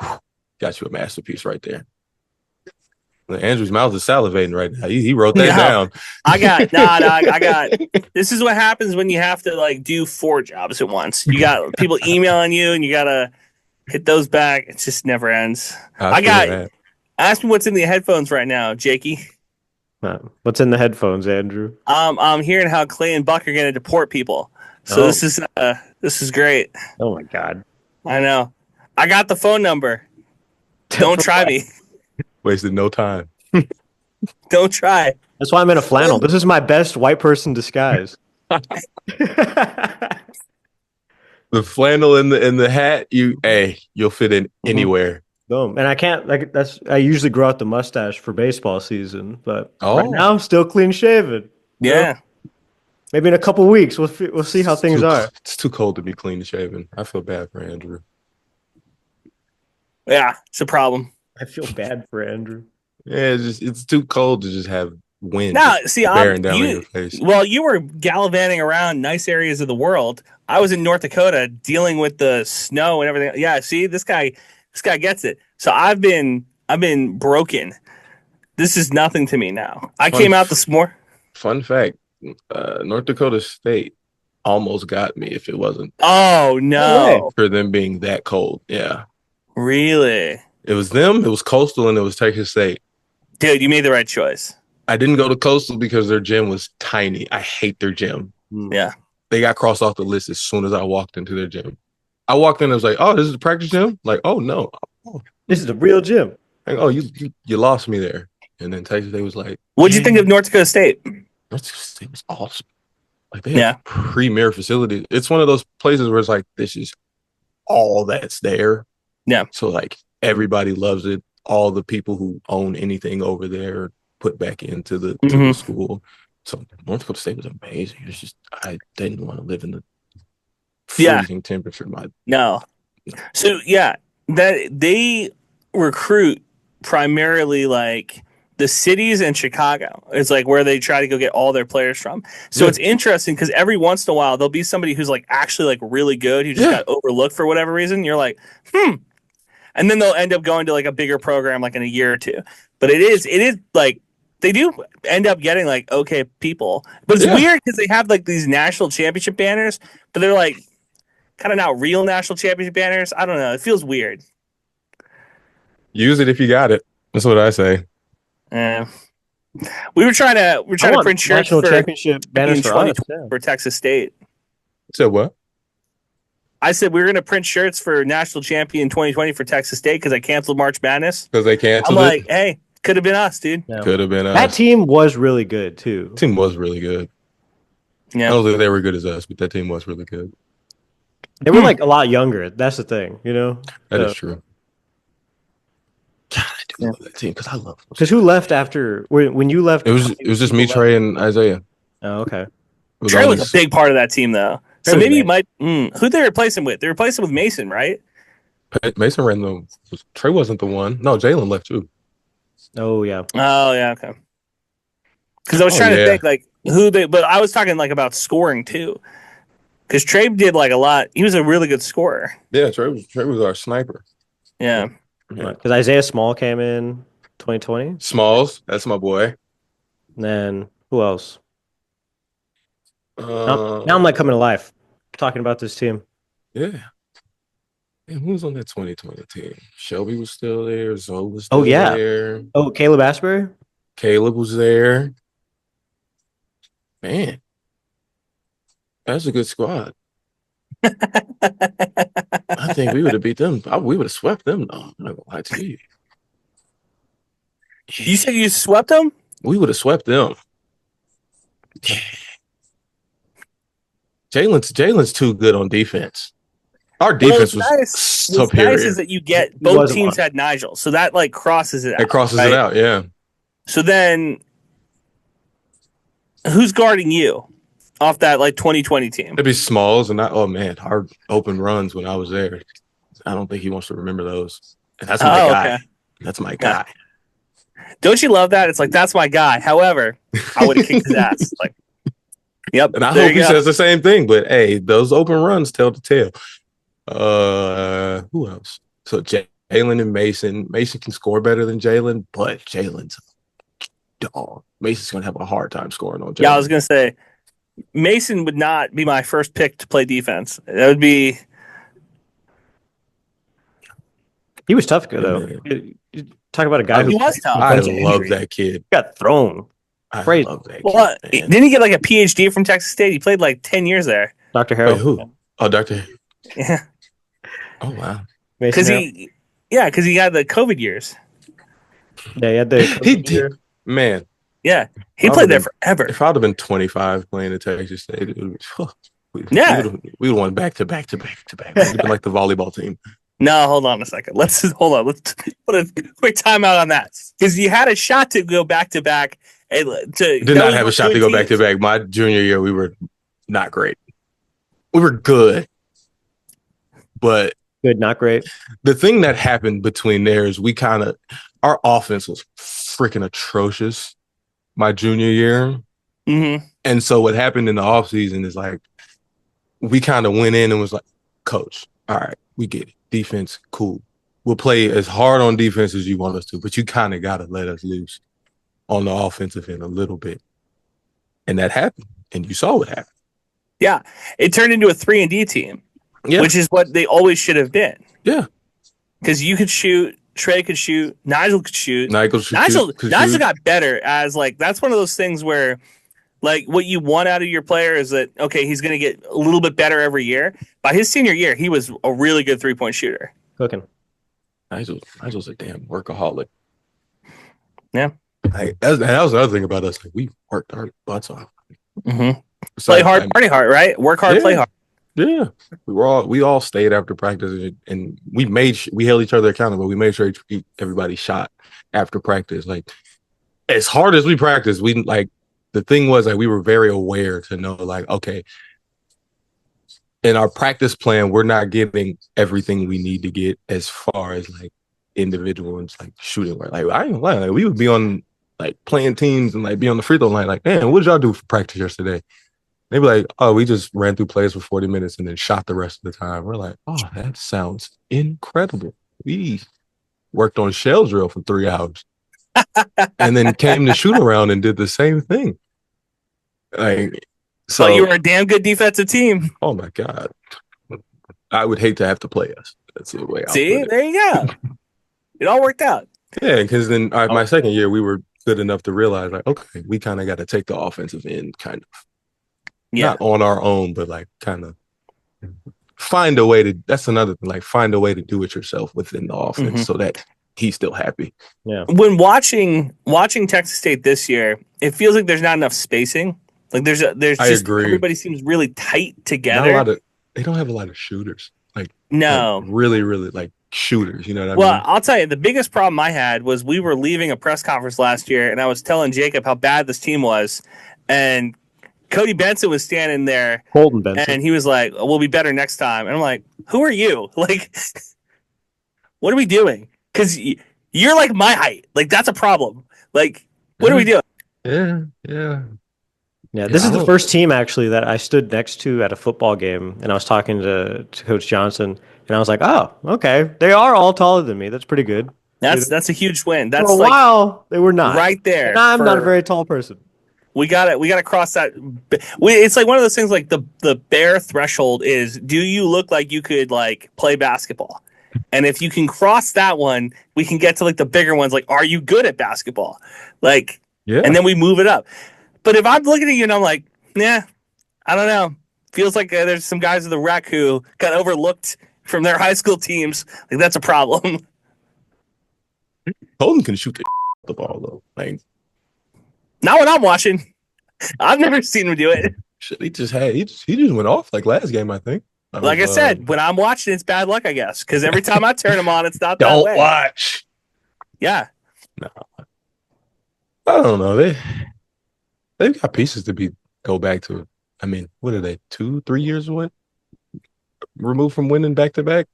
Got you a masterpiece right there. Andrew's mouth is salivating right now. He wrote that down. I got this is what happens when you have to like do 4 jobs at once. You got people emailing you and you gotta hit those back. It just never ends. Ask me what's in the headphones right now, Jakey. What's in the headphones, Andrew? I'm hearing how Clay and Buck are gonna deport people. So this is great. Oh my God. I know. I got the phone number. Don't try me. Wasted no time. Don't try. That's why I'm in a flannel. This is my best white person disguise. The flannel in the hat, you'll fit in anywhere. Boom. And I can't I usually grow out the mustache for baseball season, but right now I'm still clean shaven. Yeah. Maybe in a couple weeks we'll see how things are. It's too cold to be clean shaven. I feel bad for Andrew. Yeah, it's a problem. I feel bad for Andrew. Yeah, it's too cold to just have wind bearing down on your face. Well, you were gallivanting around nice areas of the world. I was in North Dakota dealing with the snow and everything. Yeah, see, this guy gets it. So I've been broken. This is nothing to me now. I came out this morning. Fun fact: North Dakota State almost got me if it wasn't. Oh no! For them being that cold, yeah. Really? It was them. It was Coastal, and it was Texas State. Dude, you made the right choice. I didn't go to Coastal because their gym was tiny. I hate their gym. Yeah. They got crossed off the list as soon as I walked into their gym. I walked in and was like, "Oh, this is a practice gym?" Like, "Oh no, this is a real gym." Like, "Oh, you lost me there." And then Texas State was like, "What'd you think of North Dakota State?" North Dakota State was awesome. Like they have premier facilities. It's one of those places where it's like this is all that's there. Yeah. So like everybody loves it. All the people who own anything over there put back into the school. So North Dakota State was amazing. It's just I didn't want to live in the freezing temperature. No. So yeah, that they recruit primarily like the cities and Chicago. It's like where they try to go get all their players from. So it's interesting because every once in a while there'll be somebody who's like actually like really good who just got overlooked for whatever reason. You're like, and then they'll end up going to like a bigger program like in a year or two. But it is like they do end up getting like okay people. But it's weird because they have like these national championship banners, but they're like kind of not real national championship banners. I don't know. It feels weird. Use it if you got it. That's what I say. We were trying to print shirts national for championship banners for Texas State. Said what? I said we were going to print shirts for National Champion 2020 for Texas State because I canceled March Madness. Because they canceled I'm like, hey, Could have been us, dude. No. Could have been us. That team was really good too. Team was really good. I Yeah. don't think they were good as us, but that team was really good. They were like a lot younger. That's the thing, you know. That is true. God, I do love that team because I love. Because who left after when you left? It was just me, Trey, and Isaiah. Oh, okay. Trey was a big part of that team, though. Trey So was maybe you amazing. might. Who'd they replace him with? They replaced him with Mason, right? Mason ran the. Trey wasn't the one. No, Jalen left too. Oh yeah. Oh yeah, okay. Because I was trying to think like who they, but I was talking like about scoring too. Because Trey did like a lot. He was a really good scorer. Yeah, Trey was our sniper. Yeah. Because Isaiah Small came in 2020. Smalls, that's my boy. And then who else? Uh, Now I'm like coming to life talking about this team. Yeah. And who was on that 2020 team? Shelby was still there. Zoe was still Oh, yeah. there. Oh, Caleb Asbury? Caleb was there. Man, that's a good squad. I think we would have beat them. We would have swept them. No, I'm not gonna lie to you. You said you swept them? We would have swept them. Jalen's too good on defense. Our defense was What's superior. nice is that you get He both wasn't teams on. had Nigel, so that like crosses it out. It crosses right? it out, yeah. So then, who's guarding you off that like 2020 team? It'd be Smalls and oh man, our open runs when I was there. I don't think he wants to remember those. And that's my guy. Okay. That's my guy. Don't you love that? It's like that's my guy. However, I would have kicked his ass. Like, yep. And I there hope you he go. says the same thing. But hey, those open runs tell the tale. Who else? So Jalen and Mason. Mason can score better than Jalen, but Jalen's a dog. Mason's gonna have a hard time scoring on Jalen. Yeah, I was gonna say Mason would not be my first pick to play defense. That would be. He was tough, though. You talk about a guy He who was tough. I bunch of love injuries. that kid. Got thrown. I Crazy. love that Well, kid. Man. didn't he get like a PhD from Texas State? He played like 10 years there. Dr. Wait, Harold. who? Oh, Dr. Yeah, Oh wow. Mason because he got the COVID years. Yeah, he had the He did. Man, Yeah, he I played there would've forever. if I'd have been 25 playing at Texas State, it would Yeah. we would have won back to back to back to back. We'd have been like the volleyball team. No, hold on a second. Let's put a quick timeout on that because you had a shot to go back to back. Did not have a shot to go back to back. My junior year, we were not great. We were good, but good, not great. the thing that happened between there is our offense was freaking atrocious my junior year. Mm-hmm. And so what happened in the offseason is like, we kind of went in and was like, coach, all right, we get it. Defense, cool. We'll play as hard on defense as you want us to, but you kind of got to let us loose on the offensive end a little bit. And that happened. And you saw what happened. Yeah, it turned into a 3-and-D team, Yeah. which is what they always should have been. Yeah. Because you could shoot, Trey could shoot, Nigel could shoot. Nigel got better as like that's one of those things where like what you want out of your player is that okay, he's going to get a little bit better every year. By his senior year, he was a really good 3-point shooter. Cooking. Nigel's a damn workaholic. Yeah. Like, that was the other thing about us. Like, we worked our butts off. Mm-hmm. Play hard, party hard, right? Work hard, play hard. Yeah, we all stayed after practice, and we held each other accountable. We made sure everybody shot after practice. Like as hard as we practiced, we like the thing was like we were very aware to know like okay, in our practice plan, we're not getting everything we need to get as far as like individual and like shooting. Like I ain't lying, like, we would be on like playing teams and like be on the free throw line. Like, man, what did y'all do for practice yesterday? They'd be like, oh, we just ran through plays for 40 minutes and then shot the rest of the time. We're like, oh, that sounds incredible. We worked on shell drill for 3 hours and then came to shoot around and did the same thing. Like, so But you were a damn good defensive team. oh my God. I would hate to have to play us. That's the way I'll See, put it. there you go. It all worked out. Yeah, because then my second year, we were good enough to realize like, okay, we kind of got to take the offensive end kind of. Yeah. Not on our own, but like kind of find a way to. That's another thing. Like find a way to do it yourself within the offense, so that he's still happy. Yeah. When watching Texas State this year, it feels like there's not enough spacing. Like there's I just agree. everybody seems really tight Not together. a lot of. They don't have a lot of shooters. Like No. really, really like shooters. You know what I Well, mean? I'll tell you, the biggest problem I had was we were leaving a press conference last year, and I was telling Jacob how bad this team was, and Cody Benson was standing there, Holden Benson. and he was like, "We'll be better next time." And I'm like, "Who are you? Like, what are we doing? Because you're like my height. Like that's a problem. Like, what are we doing?" Yeah. Yeah, this Yeah, is I the don't- first team actually that I stood next to at a football game, and I was talking to Coach Johnson, and I was like, "Oh, okay, they are all taller than me. That's pretty good." That's a huge win. That's For a like while, they were not right there. And I'm not a for- very tall person. We gotta cross that. It's like one of those things. Like the bare threshold is: do you look like you could like play basketball? And if you can cross that one, we can get to like the bigger ones. Like, are you good at basketball? Like, Yeah. and then we move it up. But if I'm looking at you and I'm like, yeah, I don't know. Feels like there's some guys in the rec who got overlooked from their high school teams. Like that's a problem. Holden can shoot the ball though. Like Not when I'm watching. I've never seen him do it. shit, he just went off like last game. I think. Like I said, when I'm watching, it's bad luck, I guess. Because every time I turn him on, it's not that don't way. watch. Yeah. No, I don't know. They've got pieces to go back to. I mean, what are they? 2-3 years away? Removed from winning back to back.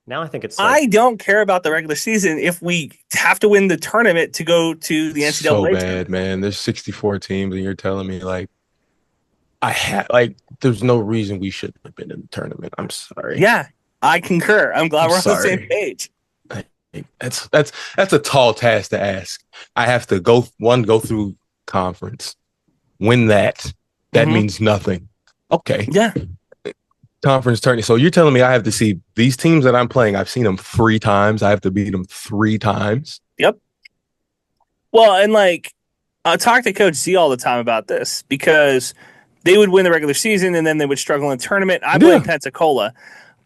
Now I think it's I don't care about the regular season if we have to win the tournament to go to the NCAA. So tournament. bad, man. There's 64 teams, and you're telling me like there's no reason we shouldn't have been in the tournament. I'm sorry. Yeah, I concur. I'm glad I'm we're on the sorry. same page. That's a tall task to ask. I have to go through conference, win that. That Mhm. means nothing. Okay. Yeah. Conference tourney. So you're telling me I have to see these teams that I'm playing. I've seen them 3 times. I have to beat them 3 times. Yep. Well, and like I talk to Coach Z all the time about this because they would win the regular season and then they would struggle in the tournament. I blame Pensacola,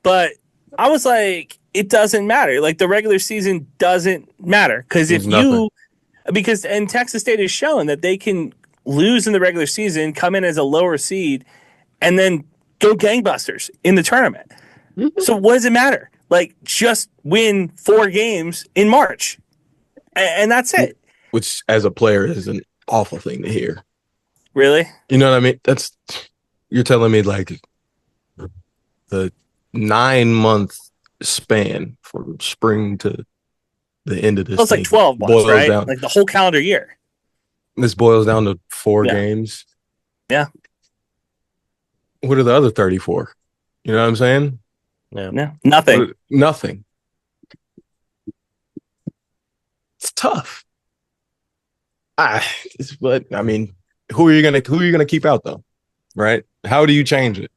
but I was like, it doesn't matter. Like the regular season doesn't matter because if Means nothing. and Texas State has shown that they can lose in the regular season, come in as a lower seed, and then go gangbusters in the tournament. Mm-hmm. So what does it matter? Like just win 4 games in March, and that's it. Which, as a player, is an awful thing to hear. Really? You know what I mean? You're telling me like the 9-month span from spring to the end of this. Well, it's like thing 12 months, boils right? down- Like the whole calendar year. This boils down to 4 Yeah. games. Yeah. What are the other 34? You know what I'm saying? No, nothing. Nothing. It's tough. But I mean, who are you gonna keep out though? Right? How do you change it?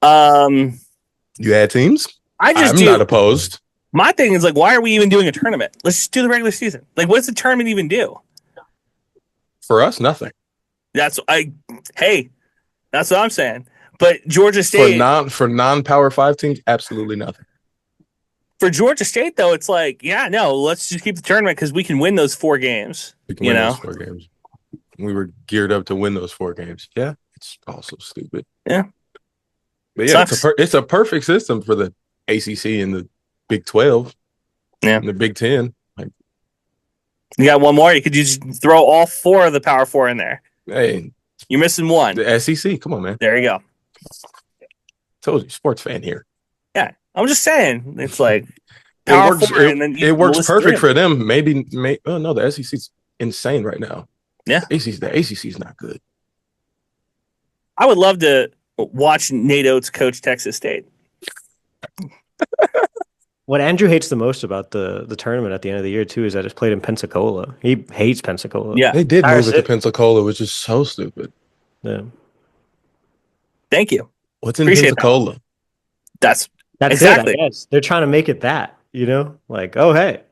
You add teams? I just I'm not opposed. My thing is like, why are we even doing a tournament? Let's just do the regular season. Like, what does the tournament even do? For us, nothing. That's what I'm saying. But Georgia State For non-power 5 teams, absolutely nothing. for Georgia State though, it's like, yeah, no, let's just keep the tournament because we can win those 4 games. We can You win know? those 4 games. We were geared up to win those 4 games. Yeah, it's also stupid. Yeah. But yeah, Sucks. it's a perfect system for the ACC and the Big 12. Yeah. And the Big 10. Like, You got one more. You could just throw all 4 of the Power 4 in there. hey, You're missing one. the SEC, come on, man. There you go. Told you, sports fan here. Yeah, I'm just saying. It's like Power 4, and then it works list perfect 3. for them. Oh no, the SEC's insane right now. Yeah. The ACC's not good. I would love to watch Nate Oates coach Texas State. What Andrew hates the most about the tournament at the end of the year too is that it's played in Pensacola. He hates Pensacola. Yeah. They did Entire move it to city. Pensacola, which is so stupid. Yeah. Thank you. What's in Appreciate that. Pensacola? That's That's Exactly. it, I guess. They're trying to make it that, like, oh hey.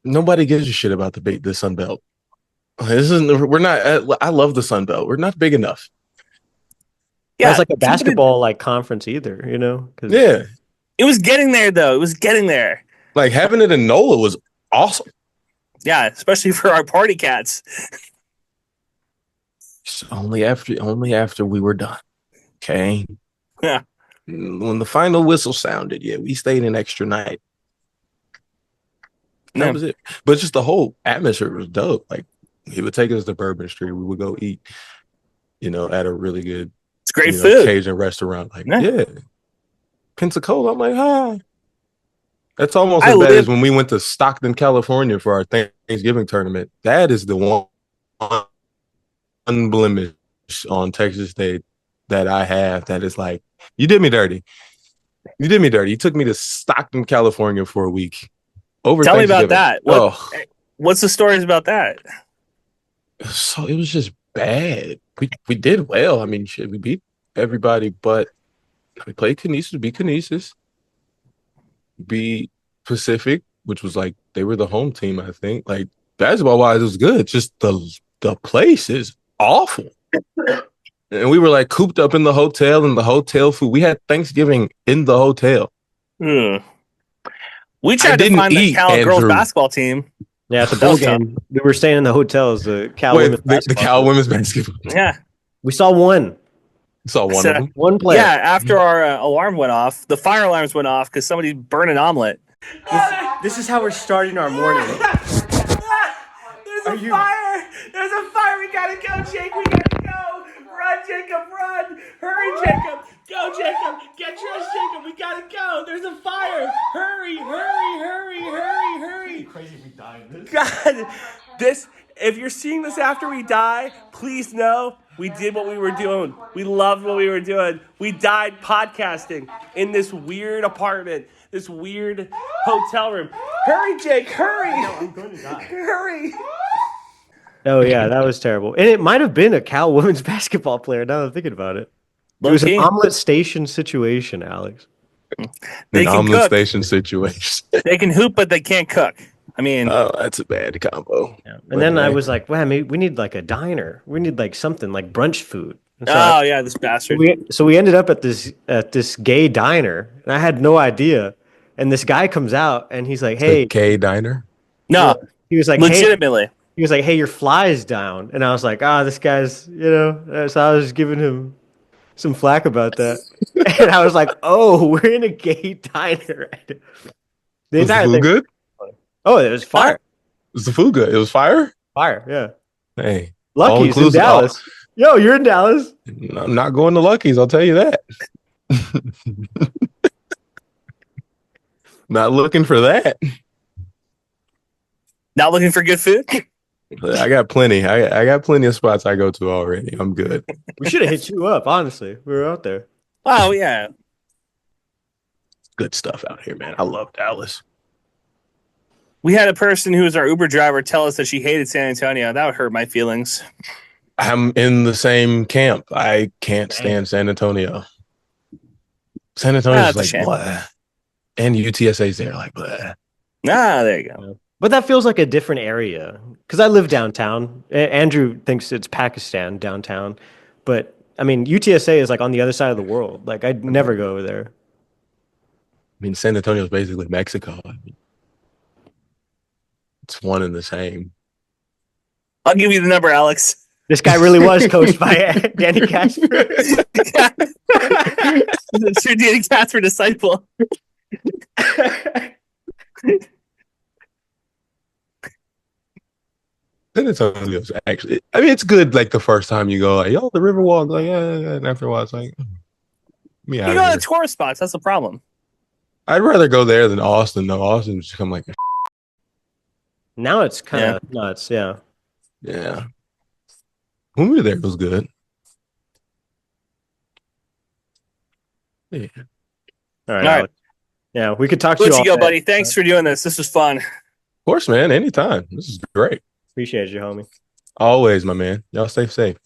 Nobody gives a shit about the Sun Belt. We're not. I love the Sun Belt. We're not big enough. yeah. It's like a basketball like conference either, 'cause Yeah, It was getting there though. It was getting there. Like having it in NOLA was awesome. Yeah, especially for our party cats. Only after we were done. Okay. Yeah. When the final whistle sounded, we stayed an extra night. That was it. But just the whole atmosphere was dope. Like he would take us to Bourbon Street. We would go eat, at a really good, it's great food. Cajun restaurant. Like, Pensacola. I'm like, hi. That's almost as bad as when we went to Stockton, California for our Thanksgiving tournament. That is the one blemish on Texas State that I have that is like, you did me dirty. You did me dirty. You took me to Stockton, California for a week. Tell me about that. What's the stories about that? So it was just bad. We did well. I mean, shit, we beat everybody, but we played Canisius, beat Canisius, beat Pacific, which was like they were the home team, I think. Like basketball wise, it was good. Just the place is awful. And we were like cooped up in the hotel and the hotel food. We had Thanksgiving in the hotel. We tried to find the Cal girls basketball team. Yeah, at the bowl game, we were staying in the hotels. The Cal women's basketball. The Cal women's basketball. Yeah, we saw one. Saw one of them. One player. Yeah, after our alarm went off, the fire alarms went off because somebody burned an omelet. This is how we're starting our morning. There's a fire! There's a fire! We gotta go, Jake! We gotta go! Run, Jacob, run! Hurry, Jacob! Go, Jacob! Get dressed, Jacob! We gotta go! There's a fire! Hurry, hurry, hurry, hurry, hurry! Crazy if we die in this. God, if you're seeing this after we die, please know we did what we were doing. We loved what we were doing. We died podcasting in this weird apartment, this weird hotel room. Hurry, Jake, hurry! No, I'm going to die. Hurry! Oh, yeah, that was terrible. And it might have been a Cal women's basketball player now that I'm thinking about it. It was an omelet station situation, Alex. An omelet station situation. They can hoop, but they can't cook. I mean, oh, that's a bad combo. Yeah. And then I was like, wow, maybe we need like a diner. We need like something like brunch food. So this bastard. So we ended up at this gay diner, and I had no idea. And this guy comes out, and he's like, "Hey, gay diner." No, he was like, legitimately. Hey, he was like, "Hey, your fly's down," and I was like, "This guy's, So I was giving him some flack about that, and I was like, "Oh, we're in a gay diner." Was the food good? Oh, it was fire. Was the food good? It was fire? Fire, yeah. Hey. Lucky's in Dallas. Yo, you're in Dallas. I'm not going to Lucky's, I'll tell you that. Not looking for that. Not looking for good food? I got plenty. I got plenty of spots I go to already. I'm good. We should have hit you up, honestly. We were out there. Oh, yeah. Good stuff out here, man. I love Dallas. We had a person who was our Uber driver tell us that she hated San Antonio. That would hurt my feelings. I'm in the same camp. I can't stand San Antonio. San Antonio's like, blah. And UTSA's there, like, blah. There you go. But that feels like a different area. Because I live downtown. Andrew thinks it's Pakistan downtown. But, I mean, UTSA is like on the other side of the world. Like, I'd never go over there. I mean, San Antonio's basically Mexico. I mean, it's one and the same. I'll give you the number, Alex. This guy really was coached by Danny Kaspar. True Danny Kaspar disciple. San Antonio's actually, I mean, it's good like the first time you go, like, yo, the Riverwalk, like, yeah. And after a while, it's like, you go to tourist spots, that's the problem. I'd rather go there than Austin, though. Austin's just become like a now it's kind of nuts, yeah. Yeah. When we were there, it was good. Yeah. All right. Yeah, we could talk to you all go, buddy. Thanks for doing this. This was fun. Of course, man. Anytime. This is great. Appreciate you, homie. Always, my man. Y'all stay safe.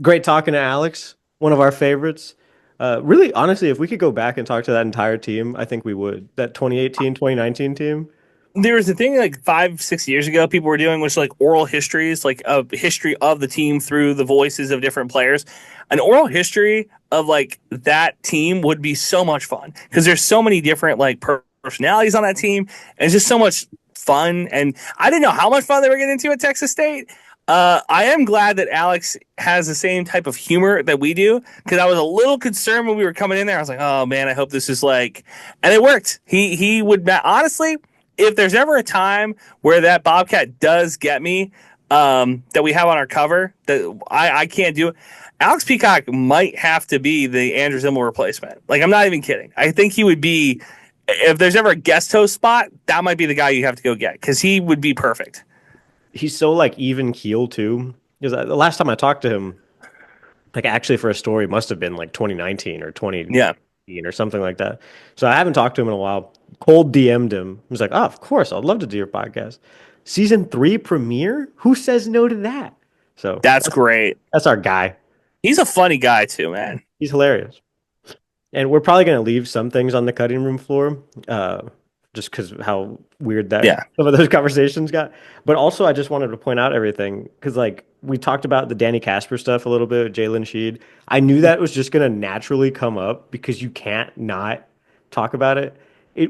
Great talking to Alex, one of our favorites. Really, honestly, if we could go back and talk to that entire team, I think we would. That 2018, 2019 team. There was a thing like 5-6 years ago people were doing, which like oral histories, like a history of the team through the voices of different players. An oral history of like that team would be so much fun because there's so many different like personalities on that team, and it's just so much fun. And I didn't know how much fun they were getting into at Texas State. I am glad that Alex has the same type of humor that we do, because I was a little concerned when we were coming in there. I was like, oh man, I hope this is like, and it worked. He would, honestly, if there's ever a time where that Bobcat does get me, that we have on our cover that I can't do, Alex Peacock might have to be the Andrew Zimmel replacement. Like, I'm not even kidding. I think he would be, if there's ever a guest host spot, that might be the guy you have to go get, because he would be perfect. He's so like even keel too. Because the last time I talked to him, like actually for a story, must have been like 2019 or 2018 or something like that. So I haven't talked to him in a while. Cold DM'd him. He was like, "Oh, of course, I'd love to do your podcast. Season 3 premiere? Who says no to that?" So that's great. That's our guy. He's a funny guy too, man. He's hilarious. And we're probably going to leave some things on the cutting room floor, just because how weird that some of those conversations got. But also, I just wanted to point out everything, because like we talked about the Danny Kaspar stuff a little bit with Jalen Sheed. I knew that was just going to naturally come up because you can't not talk about it.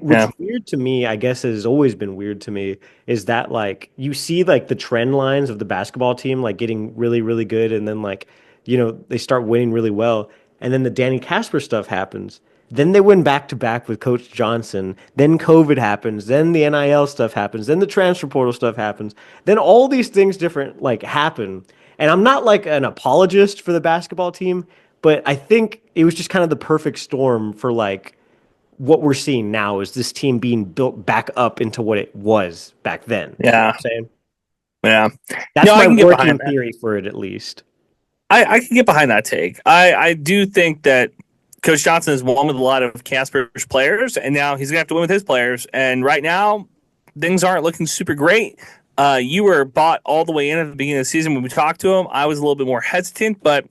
What's weird to me, I guess, has always been weird to me, is that like you see like the trend lines of the basketball team like getting really, really good, and then like, you know, they start winning really well, and then the Danny Kaspar stuff happens. Then they win back-to-back with Coach Johnson. Then COVID happens. Then the NIL stuff happens. Then the transfer portal stuff happens. Then all these things different like happen. And I'm not like an apologist for the basketball team, but I think it was just kind of the perfect storm for like what we're seeing now is this team being built back up into what it was back then. Yeah. You know what I'm saying? Yeah. That's my working theory for it, at least. I can get behind that take. I do think that Coach Johnson has won with a lot of Kaspar's players, and now he's going to have to win with his players. And right now, things aren't looking super great. You were bought all the way in at the beginning of the season when we talked to him. I was a little bit more hesitant, but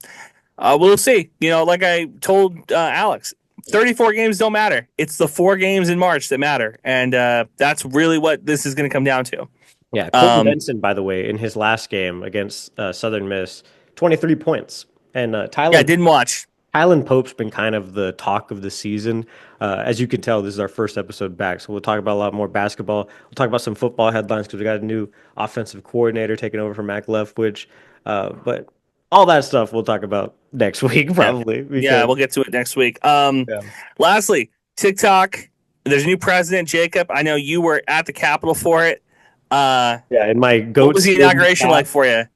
we'll see. You know, like I told Alex, 34 games don't matter. It's the 4 games in March that matter, and that's really what this is going to come down to. Yeah, Colton Benson, by the way, in his last game against Southern Miss, 23 points. And Tyler, I didn't watch. Tylen Pope's been kind of the talk of the season. As you can tell, this is our first episode back, so we'll talk about a lot more basketball. We'll talk about some football headlines because we got a new offensive coordinator taking over from Mac Leftwich. But all that stuff we'll talk about next week, probably. Yeah, we'll get to it next week. Lastly, TikTok. There's a new president, Jakob. I know you were at the Capitol for it. In my goat. What was the inauguration like for you?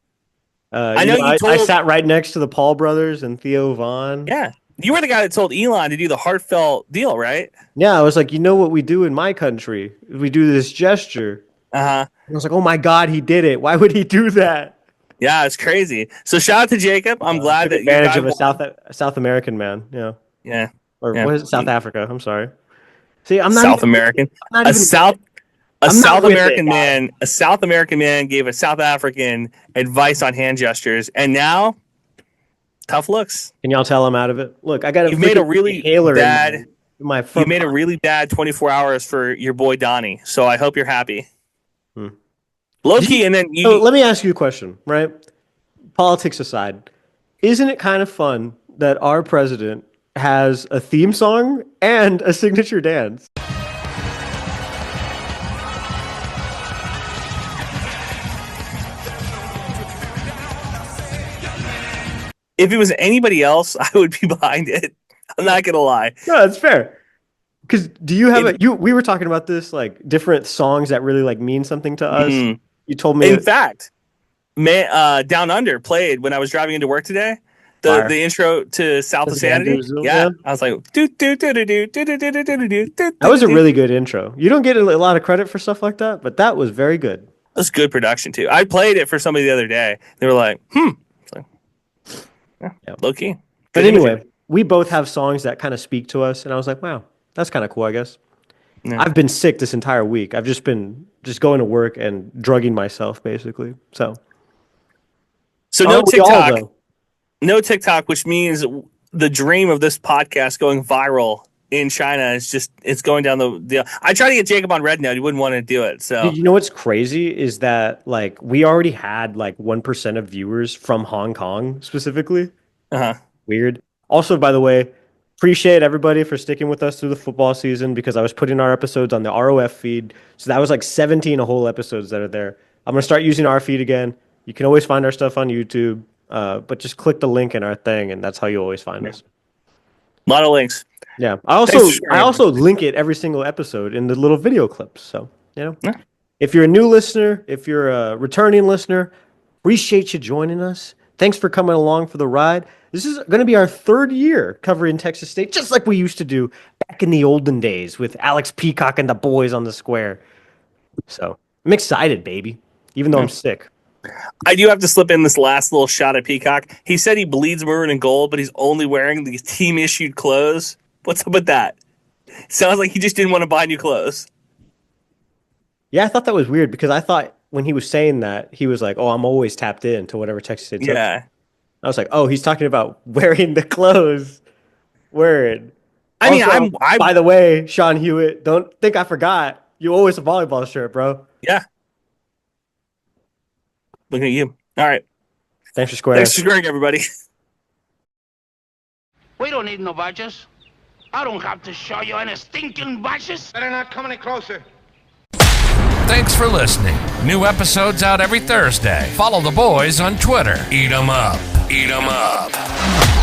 I know I sat right next to the Paul brothers and Theo Vaughn. Yeah. You were the guy that told Elon to do the heartfelt deal, right? Yeah, I was like, you know what we do in my country? We do this gesture. Uh-huh. I was like, oh my God, he did it. Why would he do that? Yeah, it's crazy. So shout out to Jakob. I'm glad that you advantage of a South American man. Yeah. Yeah. Or what is it? South Africa. I'm sorry. See, I'm not South American. A South American man gave a South African advice on hand gestures, and now tough looks. Can y'all tell I'm out of it? Look, I got you made a really bad. You made a really bad 24 hours for your boy Donnie. So I hope you're happy. Low key, and then So let me ask you a question, right? Politics aside, isn't it kind of fun that our president has a theme song and a signature dance? If it was anybody else, I would be behind it. I'm not gonna lie. No, that's fair. Because do you have we were talking about this, like different songs that really like mean something to us. You told me. In fact, Down Under played when I was driving into work today. The intro to South of Sanity. Yeah, I was like, that was a really good intro. You don't get a lot of credit for stuff like that, but that was very good. That's good production too. I played it for somebody the other day. They were like, low key. But anyway, we both have songs that kind of speak to us, and I was like, wow, that's kind of cool, I guess. Yeah. I've been sick this entire week. I've just been going to work and drugging myself, basically. So no TikTok. No TikTok, which means the dream of this podcast going viral in China is it's going down the. I tried to get Jakob on Red Note. He wouldn't want to do it. So you know what's crazy is that like we already had like 1% of viewers from Hong Kong specifically. Uh-huh. Weird. Also, by the way, Appreciate everybody for sticking with us through the football season because I was putting our episodes on the ROF feed. So that was like 17 whole episodes that are there. I'm going to start using our feed again. You can always find our stuff on YouTube, but just click the link in our thing, and that's how you always find us. A lot of links. Yeah. I also link it every single episode in the little video clips. So, if you're a new listener, if you're a returning listener, appreciate you joining us. Thanks for coming along for the ride. This is going to be our 3rd year covering Texas State, just like we used to do back in the olden days with Alex Peacock and the boys on the square. So I'm excited, baby, even though I'm sick. I do have to slip in this last little shot at Peacock. He said he bleeds maroon and gold, but he's only wearing these team-issued clothes. What's up with that? Sounds like he just didn't want to buy new clothes. Yeah, I thought that was weird because I thought when he was saying that, he was like, oh, I'm always tapped in to whatever Texas State took. Yeah. I was like, oh, he's talking about wearing the clothes. Word. I mean, Also, by the way, Sean Hewitt, don't think I forgot. You always a volleyball shirt, bro. Yeah. Looking at you. All right. Thanks for squaring. Thanks for squaring, everybody. We don't need no badges. I don't have to show you any stinking badges. Better not come any closer. Thanks for listening. New episodes out every Thursday. Follow the boys on Twitter. Eat 'em up. Eat 'em up.